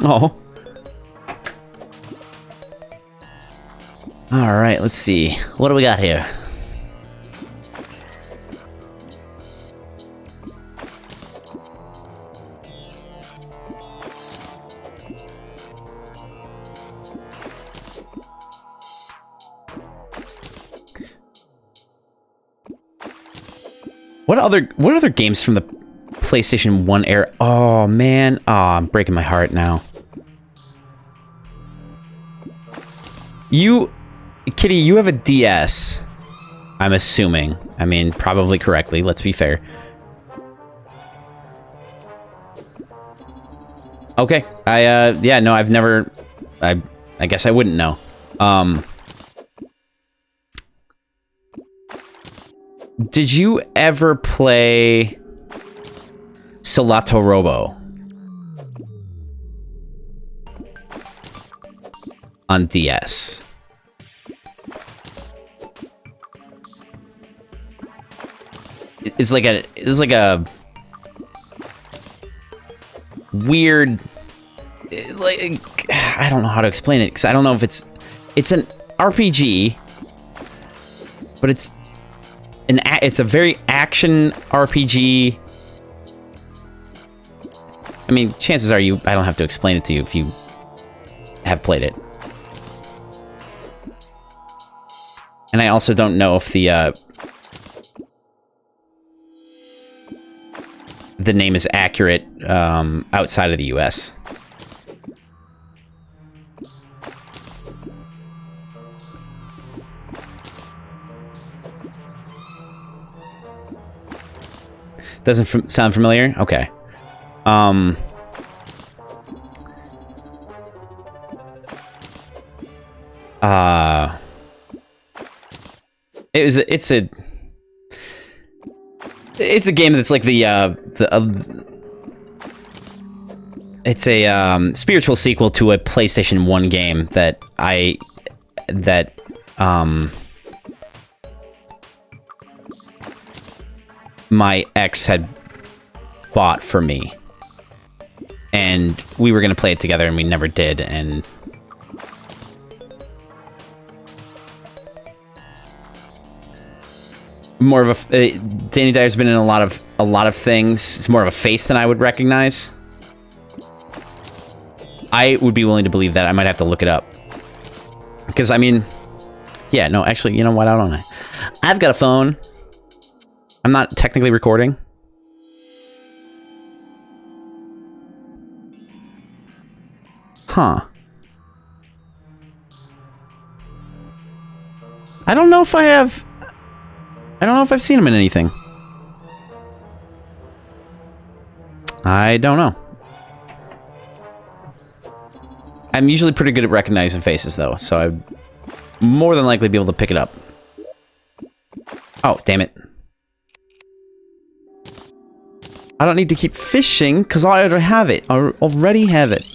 Oh. All right, let's see. What do we got here? What other games from the PlayStation 1 era? Oh man, I'm breaking my heart now. Kitty, you have a DS. I'm assuming. I mean, probably correctly. Let's be fair. Okay. Yeah, no, I've never... I guess I wouldn't know. Did you ever play Solato Robo on DS? It's like a weird, like, I don't know how to explain it because I don't know if it's an RPG, but it's a very action RPG. I mean, chances are I don't have to explain it to you if you have played it. And I also don't know if the name is accurate outside of the US. Doesn't sound familiar? Okay. It's a game that's like it's a spiritual sequel to a PlayStation 1 game that my ex had bought for me, and we were gonna play it together and we never did. And more of a Danny Dyer's been in a lot of things. It's more of a face than I would recognize. I would be willing to believe that. I might have to look it up because I mean, yeah, no, actually, you know what? I don't know. I've got a phone. I'm not technically recording. Huh. I don't know if I've seen him in anything. I don't know. I'm usually pretty good at recognizing faces, though, so I'd more than likely be able to pick it up. Oh, damn it. I don't need to keep fishing, because I already have it. I already have it.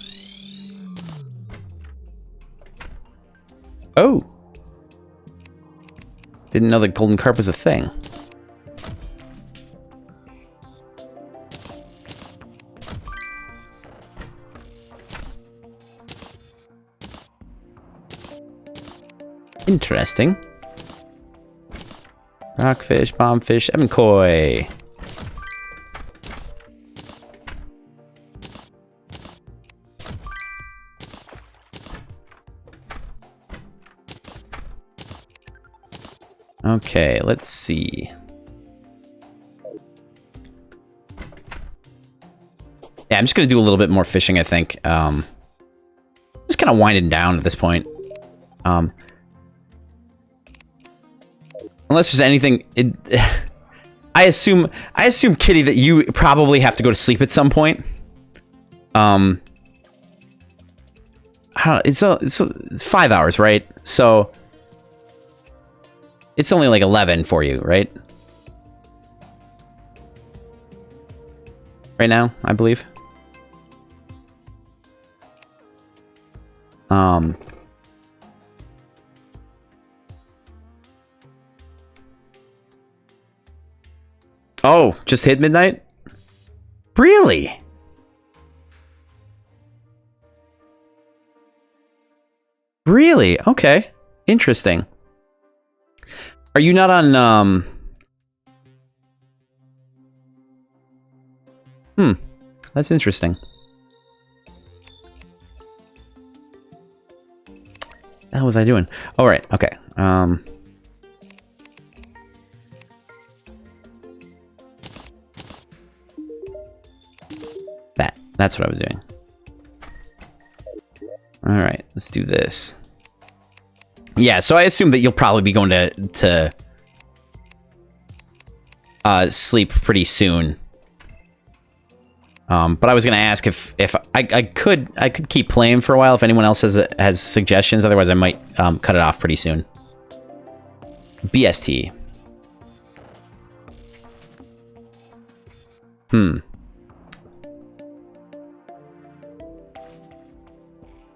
Oh. Didn't know that golden carp was a thing. Interesting. Rockfish, bombfish, Evan koi. Okay, let's see. Yeah, I'm just gonna do a little bit more fishing, I think. Just kind of winding down at this point. Unless there's anything, I assume, Kitty, that you probably have to go to sleep at some point. I don't know, it's 5 hours, right? So it's only like 11 for you, right? Right now, I believe. Oh, just hit midnight? Really? Really? Okay. Interesting. Are you not on, That's interesting. What the hell was I doing? Oh, right. Okay. That's what I was doing. All right, let's do this. Yeah, so I assume that you'll probably be going to sleep pretty soon. But I was gonna ask if I could keep playing for a while if anyone else has suggestions. Otherwise, I might cut it off pretty soon. BST.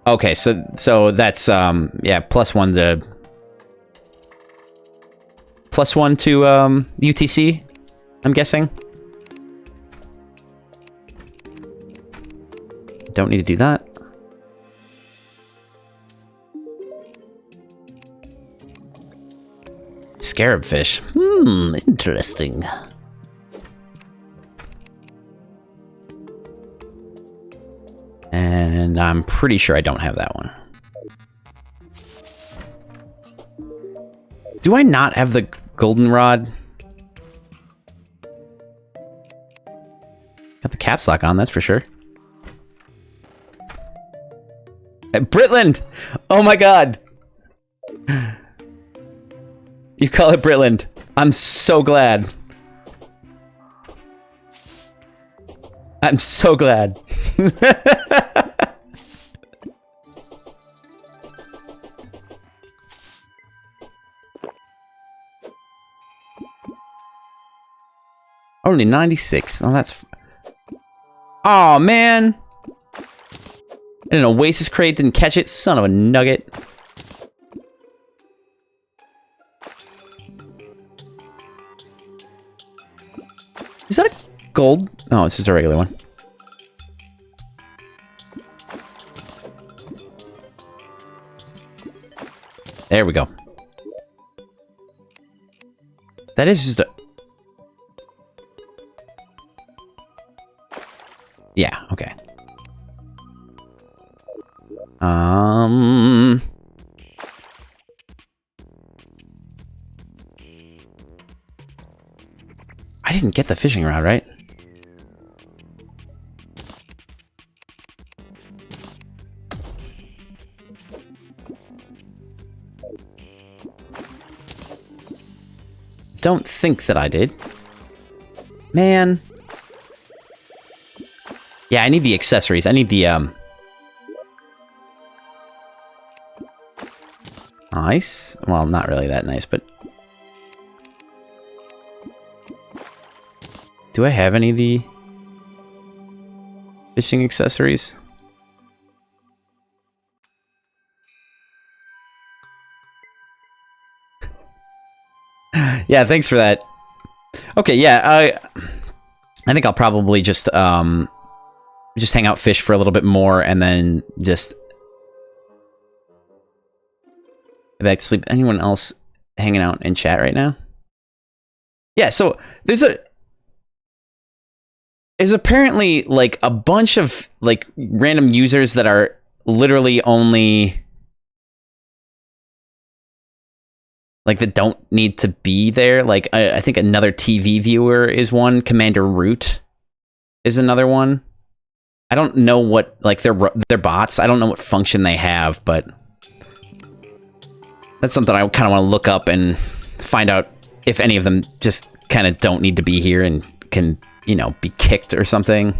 Okay, so that's yeah, +1 to UTC, I'm guessing. Don't need to do that. Scarab fish. Interesting. And I'm pretty sure I don't have that one. Do I not have the goldenrod? Got the caps lock on, that's for sure. Britland! Oh my god! You call it Britland. I'm so glad. I'm so glad. Only 96. Oh, that's... Oh, man! And an Oasis crate didn't catch it. Son of a nugget. Is that a gold? Oh, it's just a regular one. There we go. That is just a... Yeah, okay. I didn't get the fishing rod, right? Don't think that I did. Man. Yeah, I need the accessories. I need the, nice. Well, not really that nice, but... Do I have any of the fishing accessories? Yeah, thanks for that. Okay, yeah, I think I'll probably just hang out, fish for a little bit more, and then just go back to sleep. Anyone else hanging out in chat right now? Yeah, so there's apparently like a bunch of like random users that are literally only like that don't need to be there. Like I think another TV viewer is one. Commander Root is another one. I don't know what, like, they're bots. I don't know what function they have, but that's something I kind of want to look up and find out if any of them just kind of don't need to be here and can, you know, be kicked or something.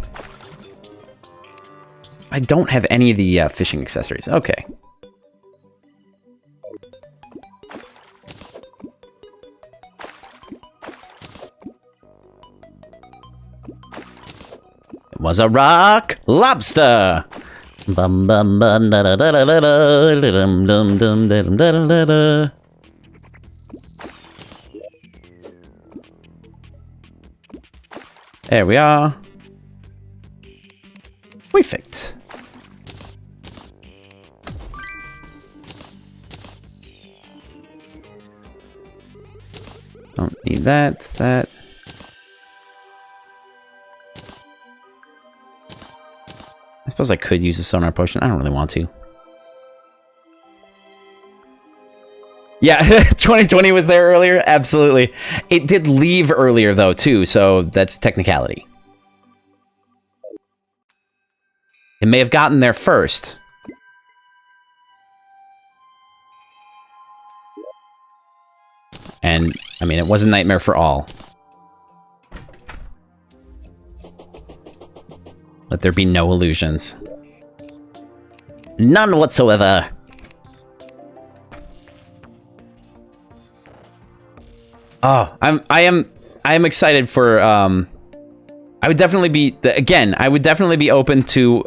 I don't have any of the fishing accessories. Okay. It was a rock lobster. Bum bum bum da da da da da da dum dum dum da da da da. There we are. Perfect. Don't need that. That. I suppose I could use a sonar potion. I don't really want to. Yeah, 2020 was there earlier. Absolutely. It did leave earlier, though, too, so that's technicality. It may have gotten there first. And, I mean, it was a nightmare for all. Let there be no illusions. None whatsoever. Oh, I am excited for I would definitely be I would definitely be open to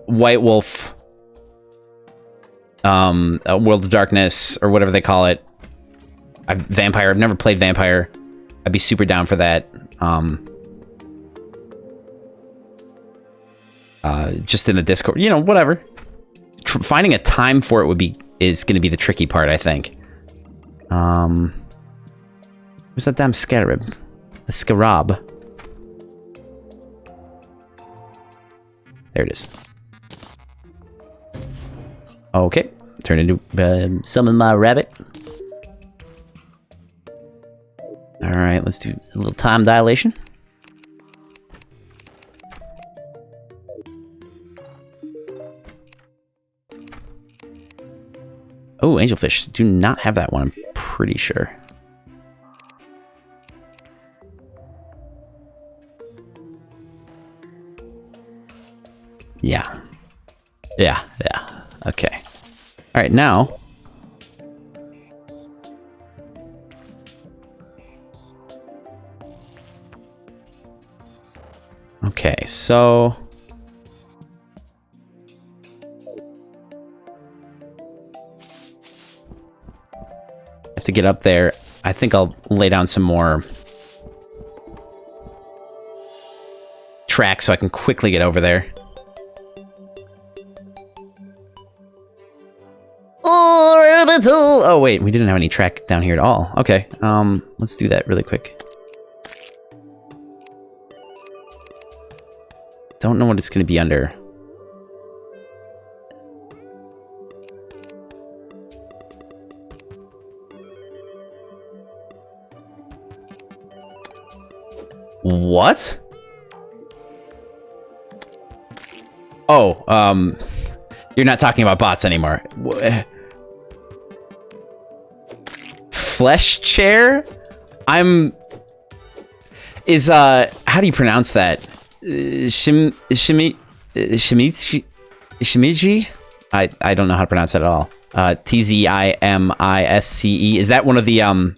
White Wolf World of Darkness or whatever they call it. Vampire. I've never played Vampire. I'd be super down for that. Just in the Discord, you know, whatever. Finding a time for it is going to be the tricky part, I think. Where's that damn scarab? The scarab. There it is. Okay, turn into summon my rabbit. All right, let's do a little time dilation. Oh, angelfish. Do not have that one, I'm pretty sure. Yeah. Yeah. Okay. All right, now. Okay, so. Have to get up there. I think I'll lay down some more tracks so I can quickly get over there. Oh wait, we didn't have any track down here at all. Okay, let's do that really quick. Don't know what it's going to be under. What? Oh, you're not talking about bots anymore. Flesh chair? How do you pronounce that? Shimiji? I don't know how to pronounce that at all. Tzimisce. Is that one of the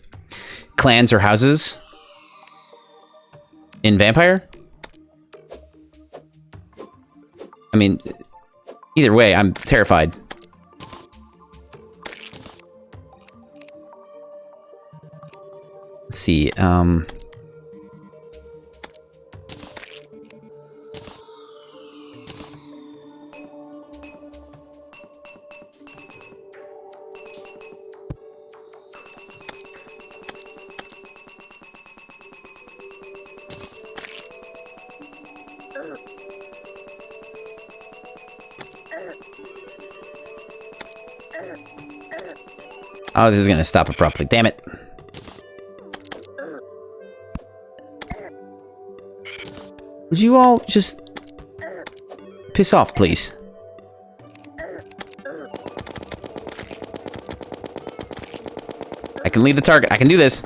clans or houses in Vampire? I mean, either way, I'm terrified. Let's see. Oh, this is gonna stop abruptly. Damn it. Would you all just piss off, please? I can leave the target. I can do this.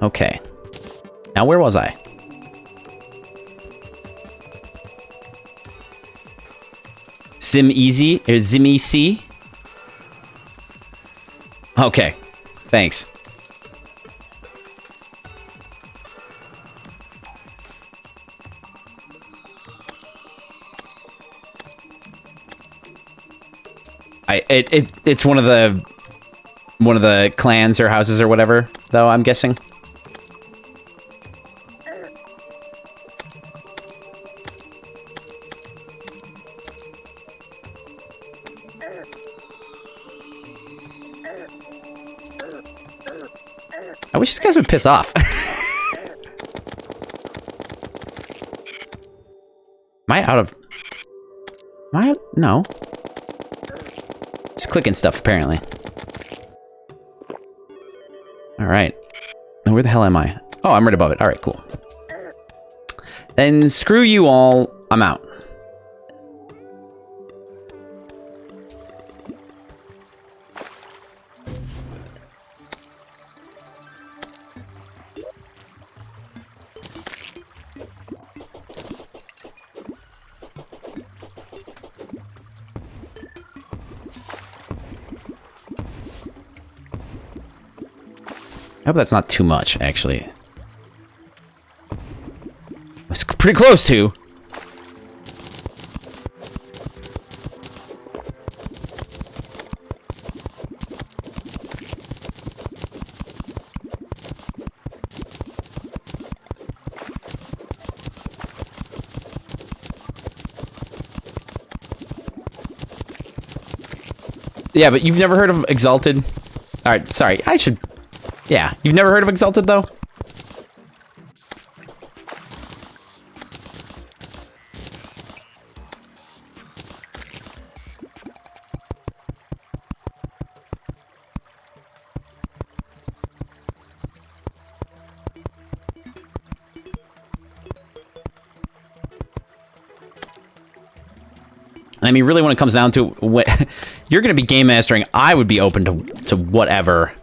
Okay. Now, where was I? Zim-easy, or Zim-EC? Okay, thanks. It's one of the clans or houses or whatever, though, I'm guessing. I wish these guys would piss off. Am I out of... Am I out? No. Just clicking stuff, apparently. Alright. Now, where the hell am I? Oh, I'm right above it. Alright, cool. Then screw you all. I'm out. I hope that's not too much, actually. It's pretty close to. Yeah, but you've never heard of Exalted? Alright, sorry, I should... Yeah, you've never heard of Exalted, though? I mean, really, when it comes down to what you're going to be game mastering, I would be open to whatever.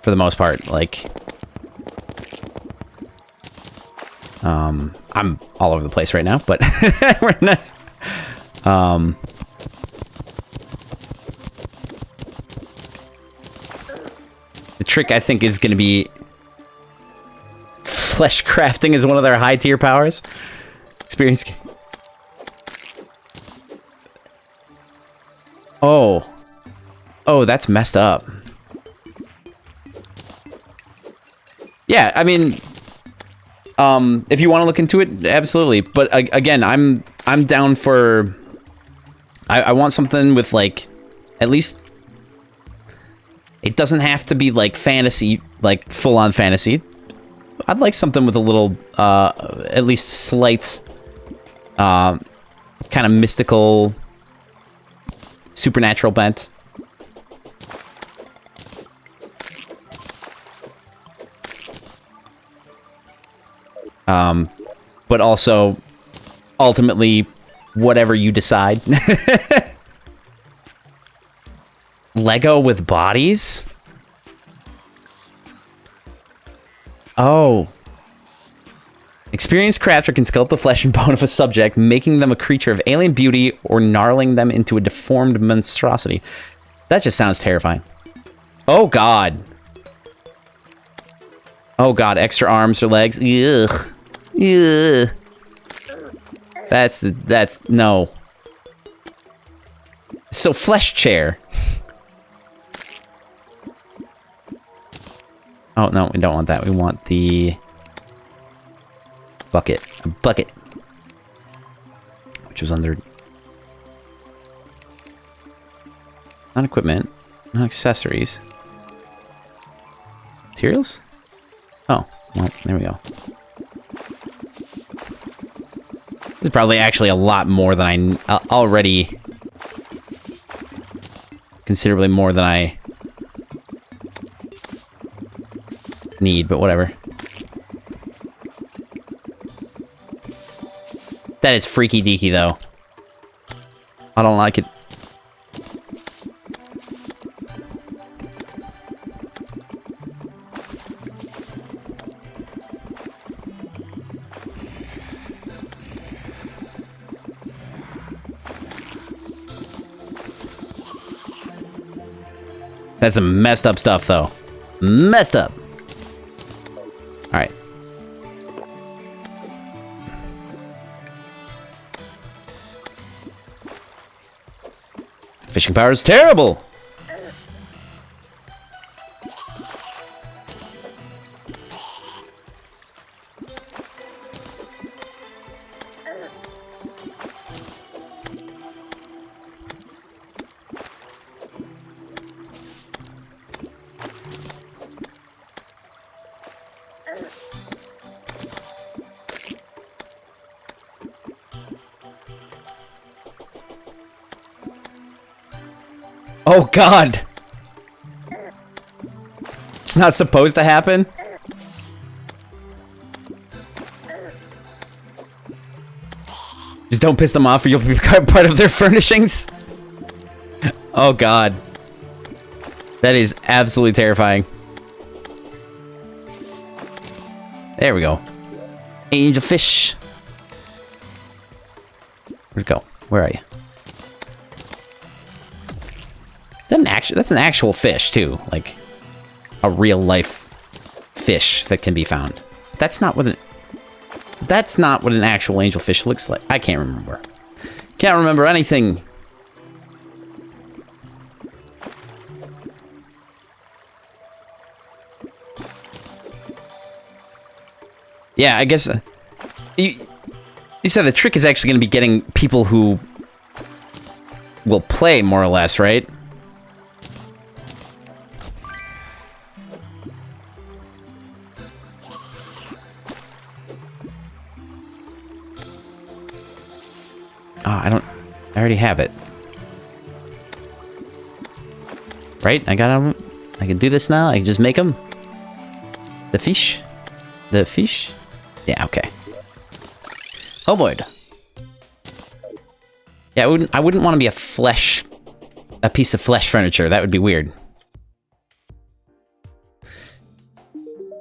For the most part, like, I'm all over the place right now, but we're not. The trick, I think, is going to be flesh crafting is one of their high tier powers. Experience. Oh, that's messed up. Yeah, I mean, if you want to look into it, absolutely. But again, I'm down for. I want something with, like, at least. It doesn't have to be like fantasy, like full on fantasy. I'd like something with a little, at least slight, kind of mystical, supernatural bent. But also, ultimately, whatever you decide. Lego with bodies? Oh. Experienced crafter can sculpt the flesh and bone of a subject, making them a creature of alien beauty or gnarling them into a deformed monstrosity. That just sounds terrifying. Oh, God. Oh, God. Extra arms or legs. Ugh. Ugh. That's, no. So, flesh chair. Oh, no, we don't want that. We want the bucket. A bucket. Which was under... Not equipment. Not accessories. Materials? Oh, well, there we go. This is probably actually a lot more than I... already... Considerably more than I... need, but whatever. That is freaky deaky, though. I don't like it. That's some messed up stuff, though. Messed up. Alright. Fishing power is terrible! Oh, God! It's not supposed to happen? Just don't piss them off or you'll be part of their furnishings? Oh, God. That is absolutely terrifying. There we go. Angel fish. Where'd it go? Where are you? That's an actual fish, too. Like, a real-life fish that can be found. That's not what an actual angelfish looks like. I can't remember. Can't remember anything. Yeah, I guess... you said the trick is actually going to be getting people who will play, more or less, right? Oh, I already have it. Right? I can do this now. I can just make them. The fish? The fish? Yeah, okay. Oh, boy. Yeah, I wouldn't want to be a piece of flesh furniture. That would be weird.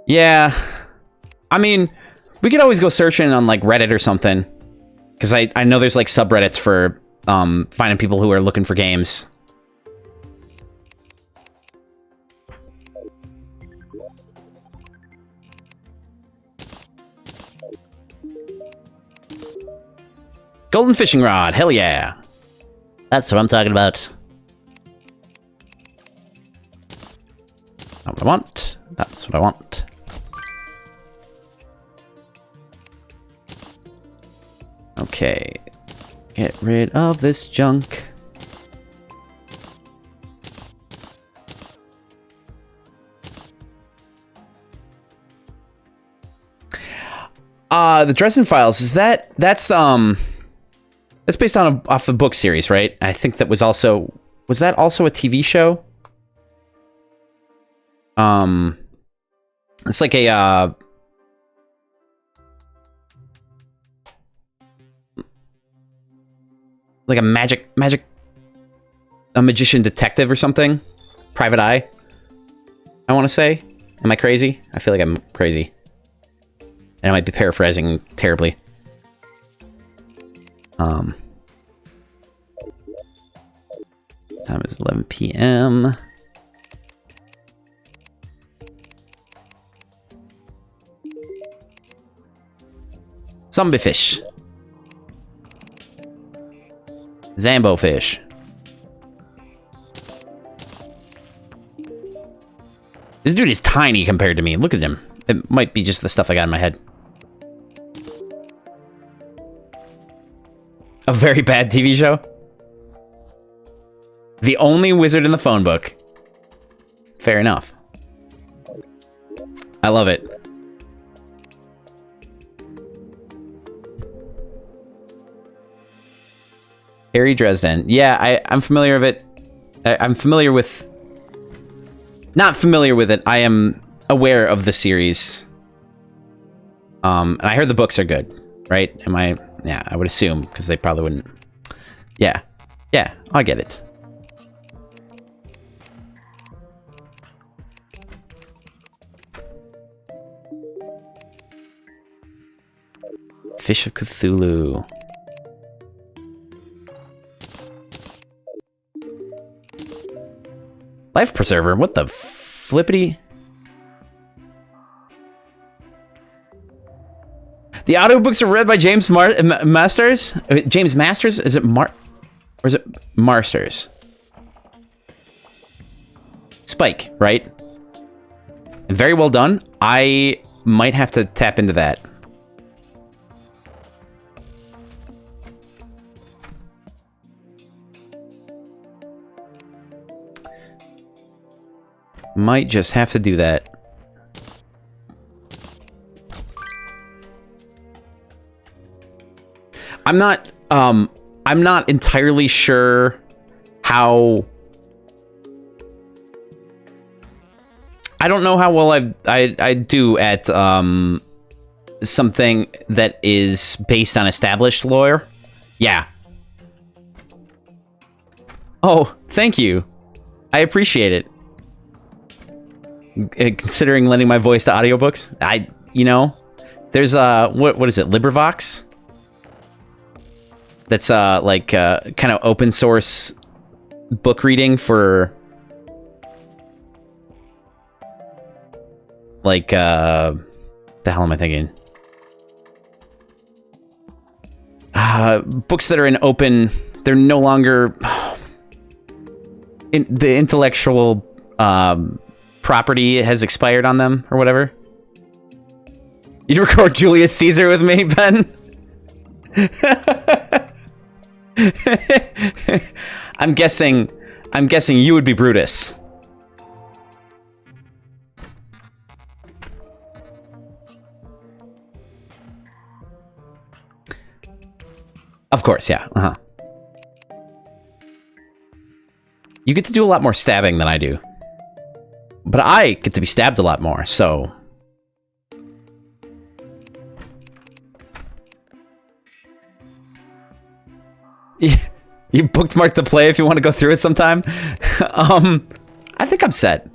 Yeah. I mean, we could always go searching on, like, Reddit or something. Because I know there's, like, subreddits for finding people who are looking for games. Golden fishing rod, hell yeah. That's what I'm talking about. Not what I want. That's what I want. Okay. Get rid of this junk. The Dresden Files, that's based on off the book series, right? I think that was that also a TV show? It's like a like a magician detective or something. Private Eye, I want to say. Am I crazy? I feel like I'm crazy. And I might be paraphrasing terribly. Time is 11 p.m. Zombie fish. Zambo fish. This dude is tiny compared to me. Look at him. It might be just the stuff I got in my head. A very bad TV show? The only wizard in the phone book. Fair enough. I love it. Harry Dresden. Yeah, I'm familiar with it. I'm familiar with... Not familiar with it. I am aware of the series. And I heard the books are good, right? Am I... Yeah, I would assume, because they probably wouldn't... Yeah. Yeah, I get it. Fish of Cthulhu. Life Preserver? What the flippity? The audiobooks are read by James Masters? James Masters? Is it or is it Marsters? Spike, right? And very well done. I might have to tap into that. Might just have to do that. I'm not entirely sure how... I don't know how well I do at something that is based on established lore. Yeah. Oh, thank you. I appreciate it. Considering lending my voice to audiobooks, you know, there's what is it, LibriVox? That's like kind of open source book reading for like the hell am I thinking? Books that are in open, they're no longer in the intellectual property has expired on them or whatever. You'd record Julius Caesar with me, Ben? I'm guessing you would be Brutus. Of course, yeah. Uh-huh. You get to do a lot more stabbing than I do. But I get to be stabbed a lot more, so... You bookmarked the play if you want to go through it sometime? I think I'm set.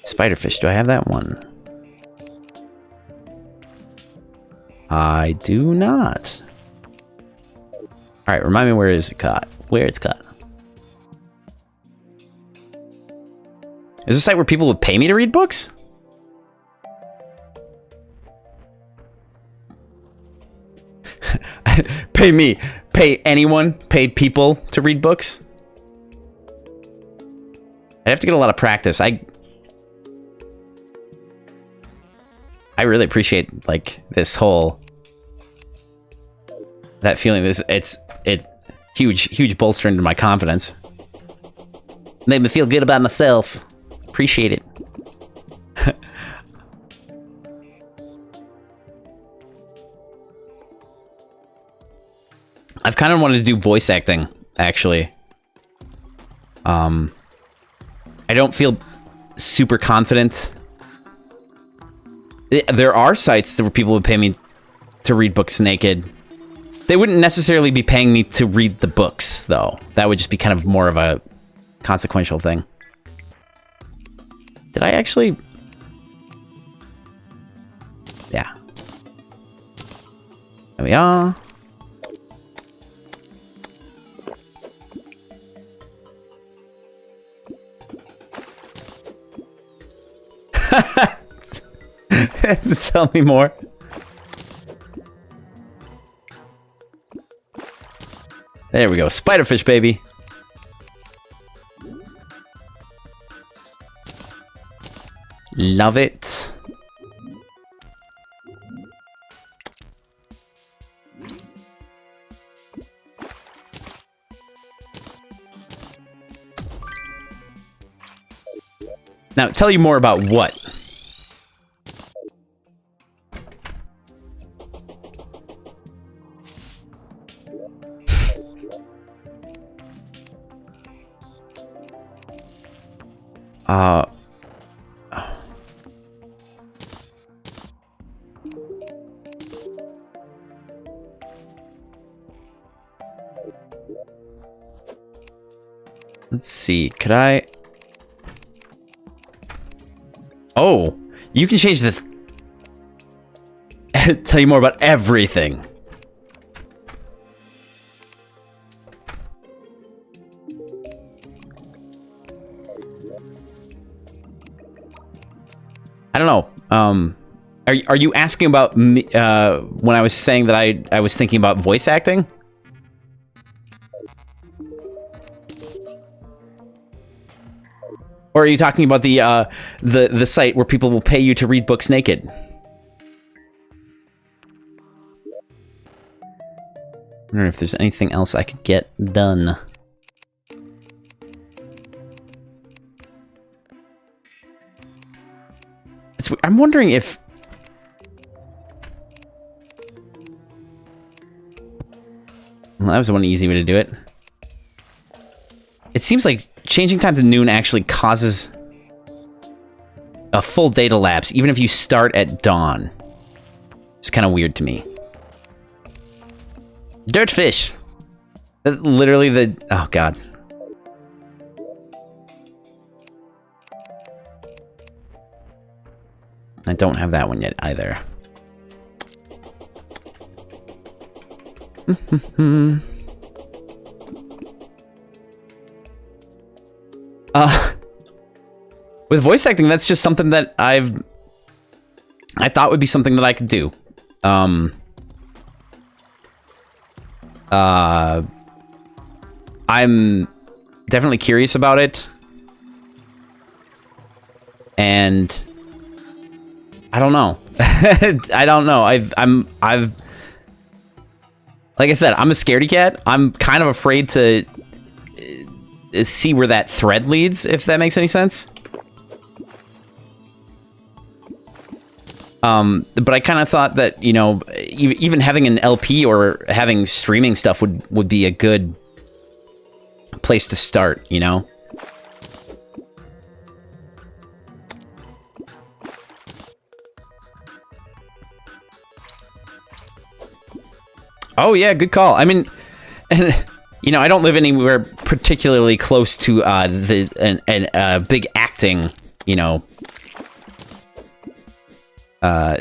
Spiderfish, do I have that one? I do not. Alright, remind me where is it caught. Where it's caught. Is this a site where people would pay me to read books? Pay me. Pay anyone. Pay people to read books. I'd have to get a lot of practice. I really appreciate like this whole that feeling. It's huge bolster into my confidence. Made me feel good about myself. Appreciate it. I've kind of wanted to do voice acting, actually. I don't feel super confident. There are sites where people would pay me to read books naked. They wouldn't necessarily be paying me to read the books, though. That would just be kind of more of a consequential thing. Did I actually? Yeah. There we are. Tell me more. There we go. Spiderfish, baby. Love it. Now, tell you more about what? Let's see, could I? Oh, you can change this. Tell you more about everything. I don't know. Are you asking about me, when I was saying that I was thinking about voice acting? Or are you talking about the site where people will pay you to read books naked? I wonder if there's anything else I could get done. I'm wondering if... Well, that was one easy way to do it. It seems like changing time to noon actually causes a full data lapse, even if you start at dawn. It's kind of weird to me. Dirtfish! Literally the... Oh, God. I don't have that one yet, either. With voice acting, that's just something that I thought would be something that I could do. I'm definitely curious about it. And I don't know. I don't know. I've like I said, I'm a scaredy cat. I'm kind of afraid to see where that thread leads, if that makes any sense. But I kind of thought that, you know, even having an LP or having streaming stuff would be a good place to start, you know? Oh, yeah, good call. I mean, and, you know, I don't live anywhere particularly close to the big acting, you know,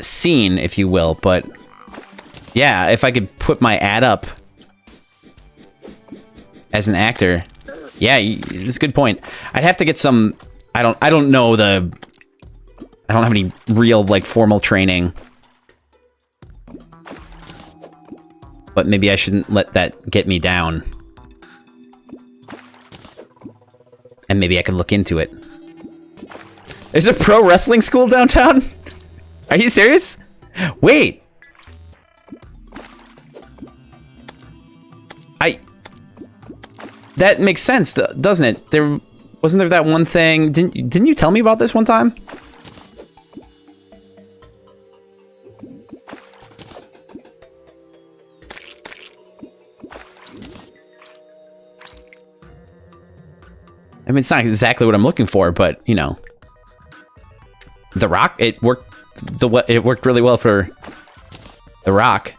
scene, if you will, but yeah, if I could put my ad up as an actor, yeah, it's a good point. I'd have to get some. I don't know I don't have any real like formal training, but maybe I shouldn't let that get me down, and maybe I could look into it. There's a pro wrestling school downtown. Are you serious? Wait. That makes sense, doesn't it? Wasn't there that one thing? Didn't you tell me about this one time? I mean, it's not exactly what I'm looking for, but you know, The Rock. It worked. It worked really well for The Rock.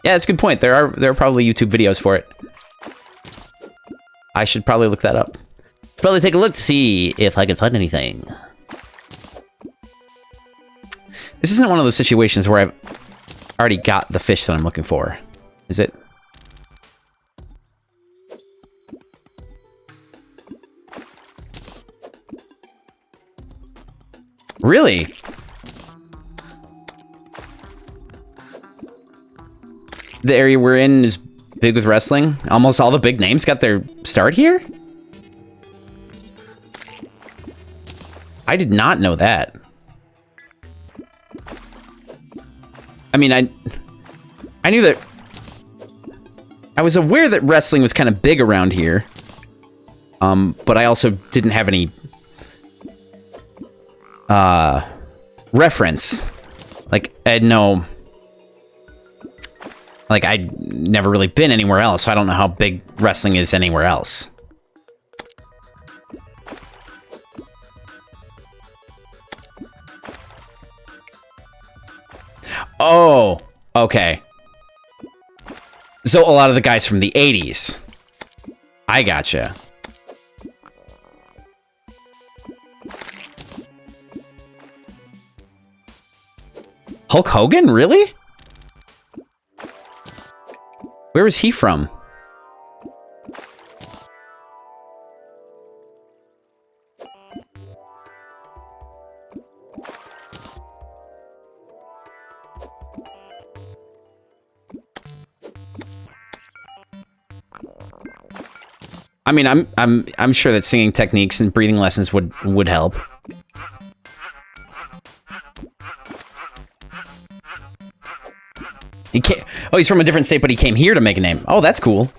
Yeah, that's a good point. There are probably YouTube videos for it. I should probably look that up. Probably take a look to see if I can find anything. This isn't one of those situations where I've already got the fish that I'm looking for, is it? Really? The area we're in is big with wrestling? Almost all the big names got their start here? I did not know that. I mean, I knew that... I was aware that wrestling was kind of big around here. But I also didn't have any... reference. Like, I had no... Like, I'd never really been anywhere else, so I don't know how big wrestling is anywhere else. Oh, okay. So a lot of the guys from the 80s. I gotcha. Hulk Hogan? Really? Where was he from? I mean, I'm sure that singing techniques and breathing lessons would help. Oh, he's from a different state, but he came here to make a name. Oh, that's cool.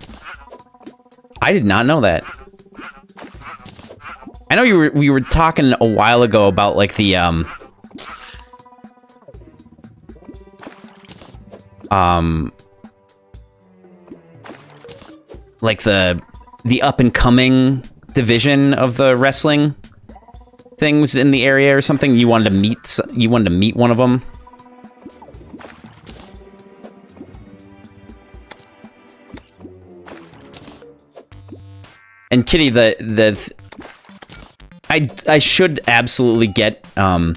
I did not know that. I know we were talking a while ago about like the like the up and coming division of the wrestling things in the area or something. You wanted to meet one of them. And Kitty, I should absolutely get I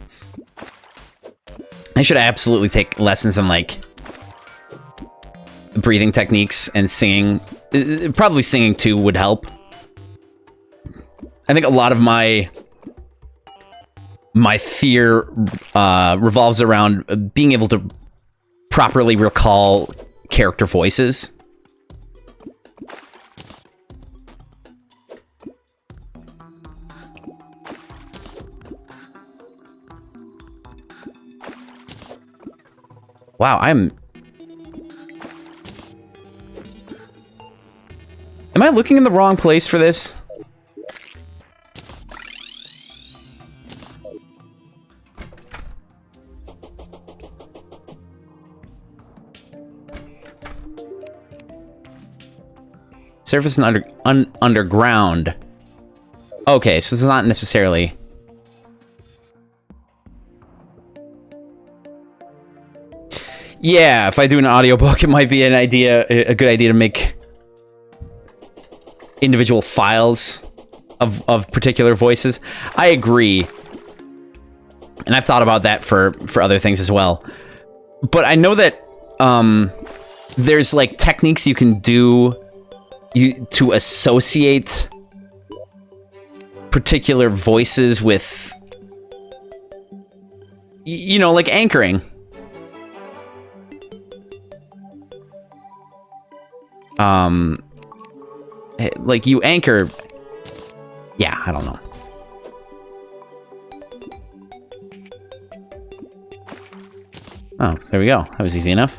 should absolutely take lessons in like breathing techniques and singing. Probably singing too would help. I think a lot of my fear revolves around being able to properly recall character voices. Wow, am I looking in the wrong place for this? Surface and underground. Okay, so it's not necessarily... Yeah, if I do an audiobook, it might be a good idea to make individual files of particular voices. I agree. And I've thought about that for other things as well. But I know that there's like techniques you can do to associate particular voices with, you know, like anchoring. Like you anchor... Yeah, I don't know. Oh, there we go. That was easy enough.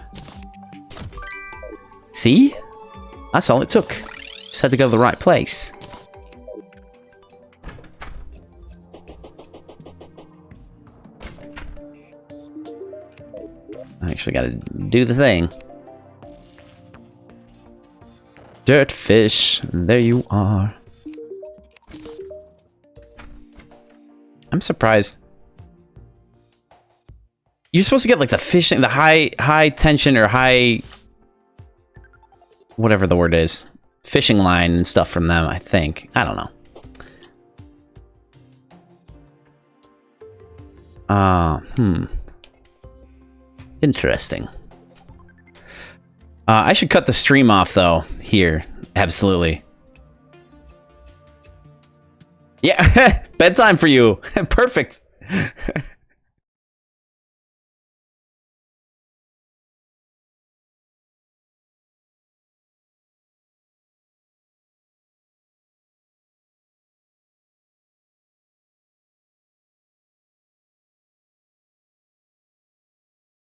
See? That's all it took. Just had to go to the right place. I actually gotta do the thing. Dirtfish, there you are. I'm surprised. You're supposed to get like the fishing, the high tension or high, whatever the word is, fishing line and stuff from them, I think. I don't know. Interesting. I should cut the stream off, though, here. Absolutely. Yeah, bedtime for you. Perfect.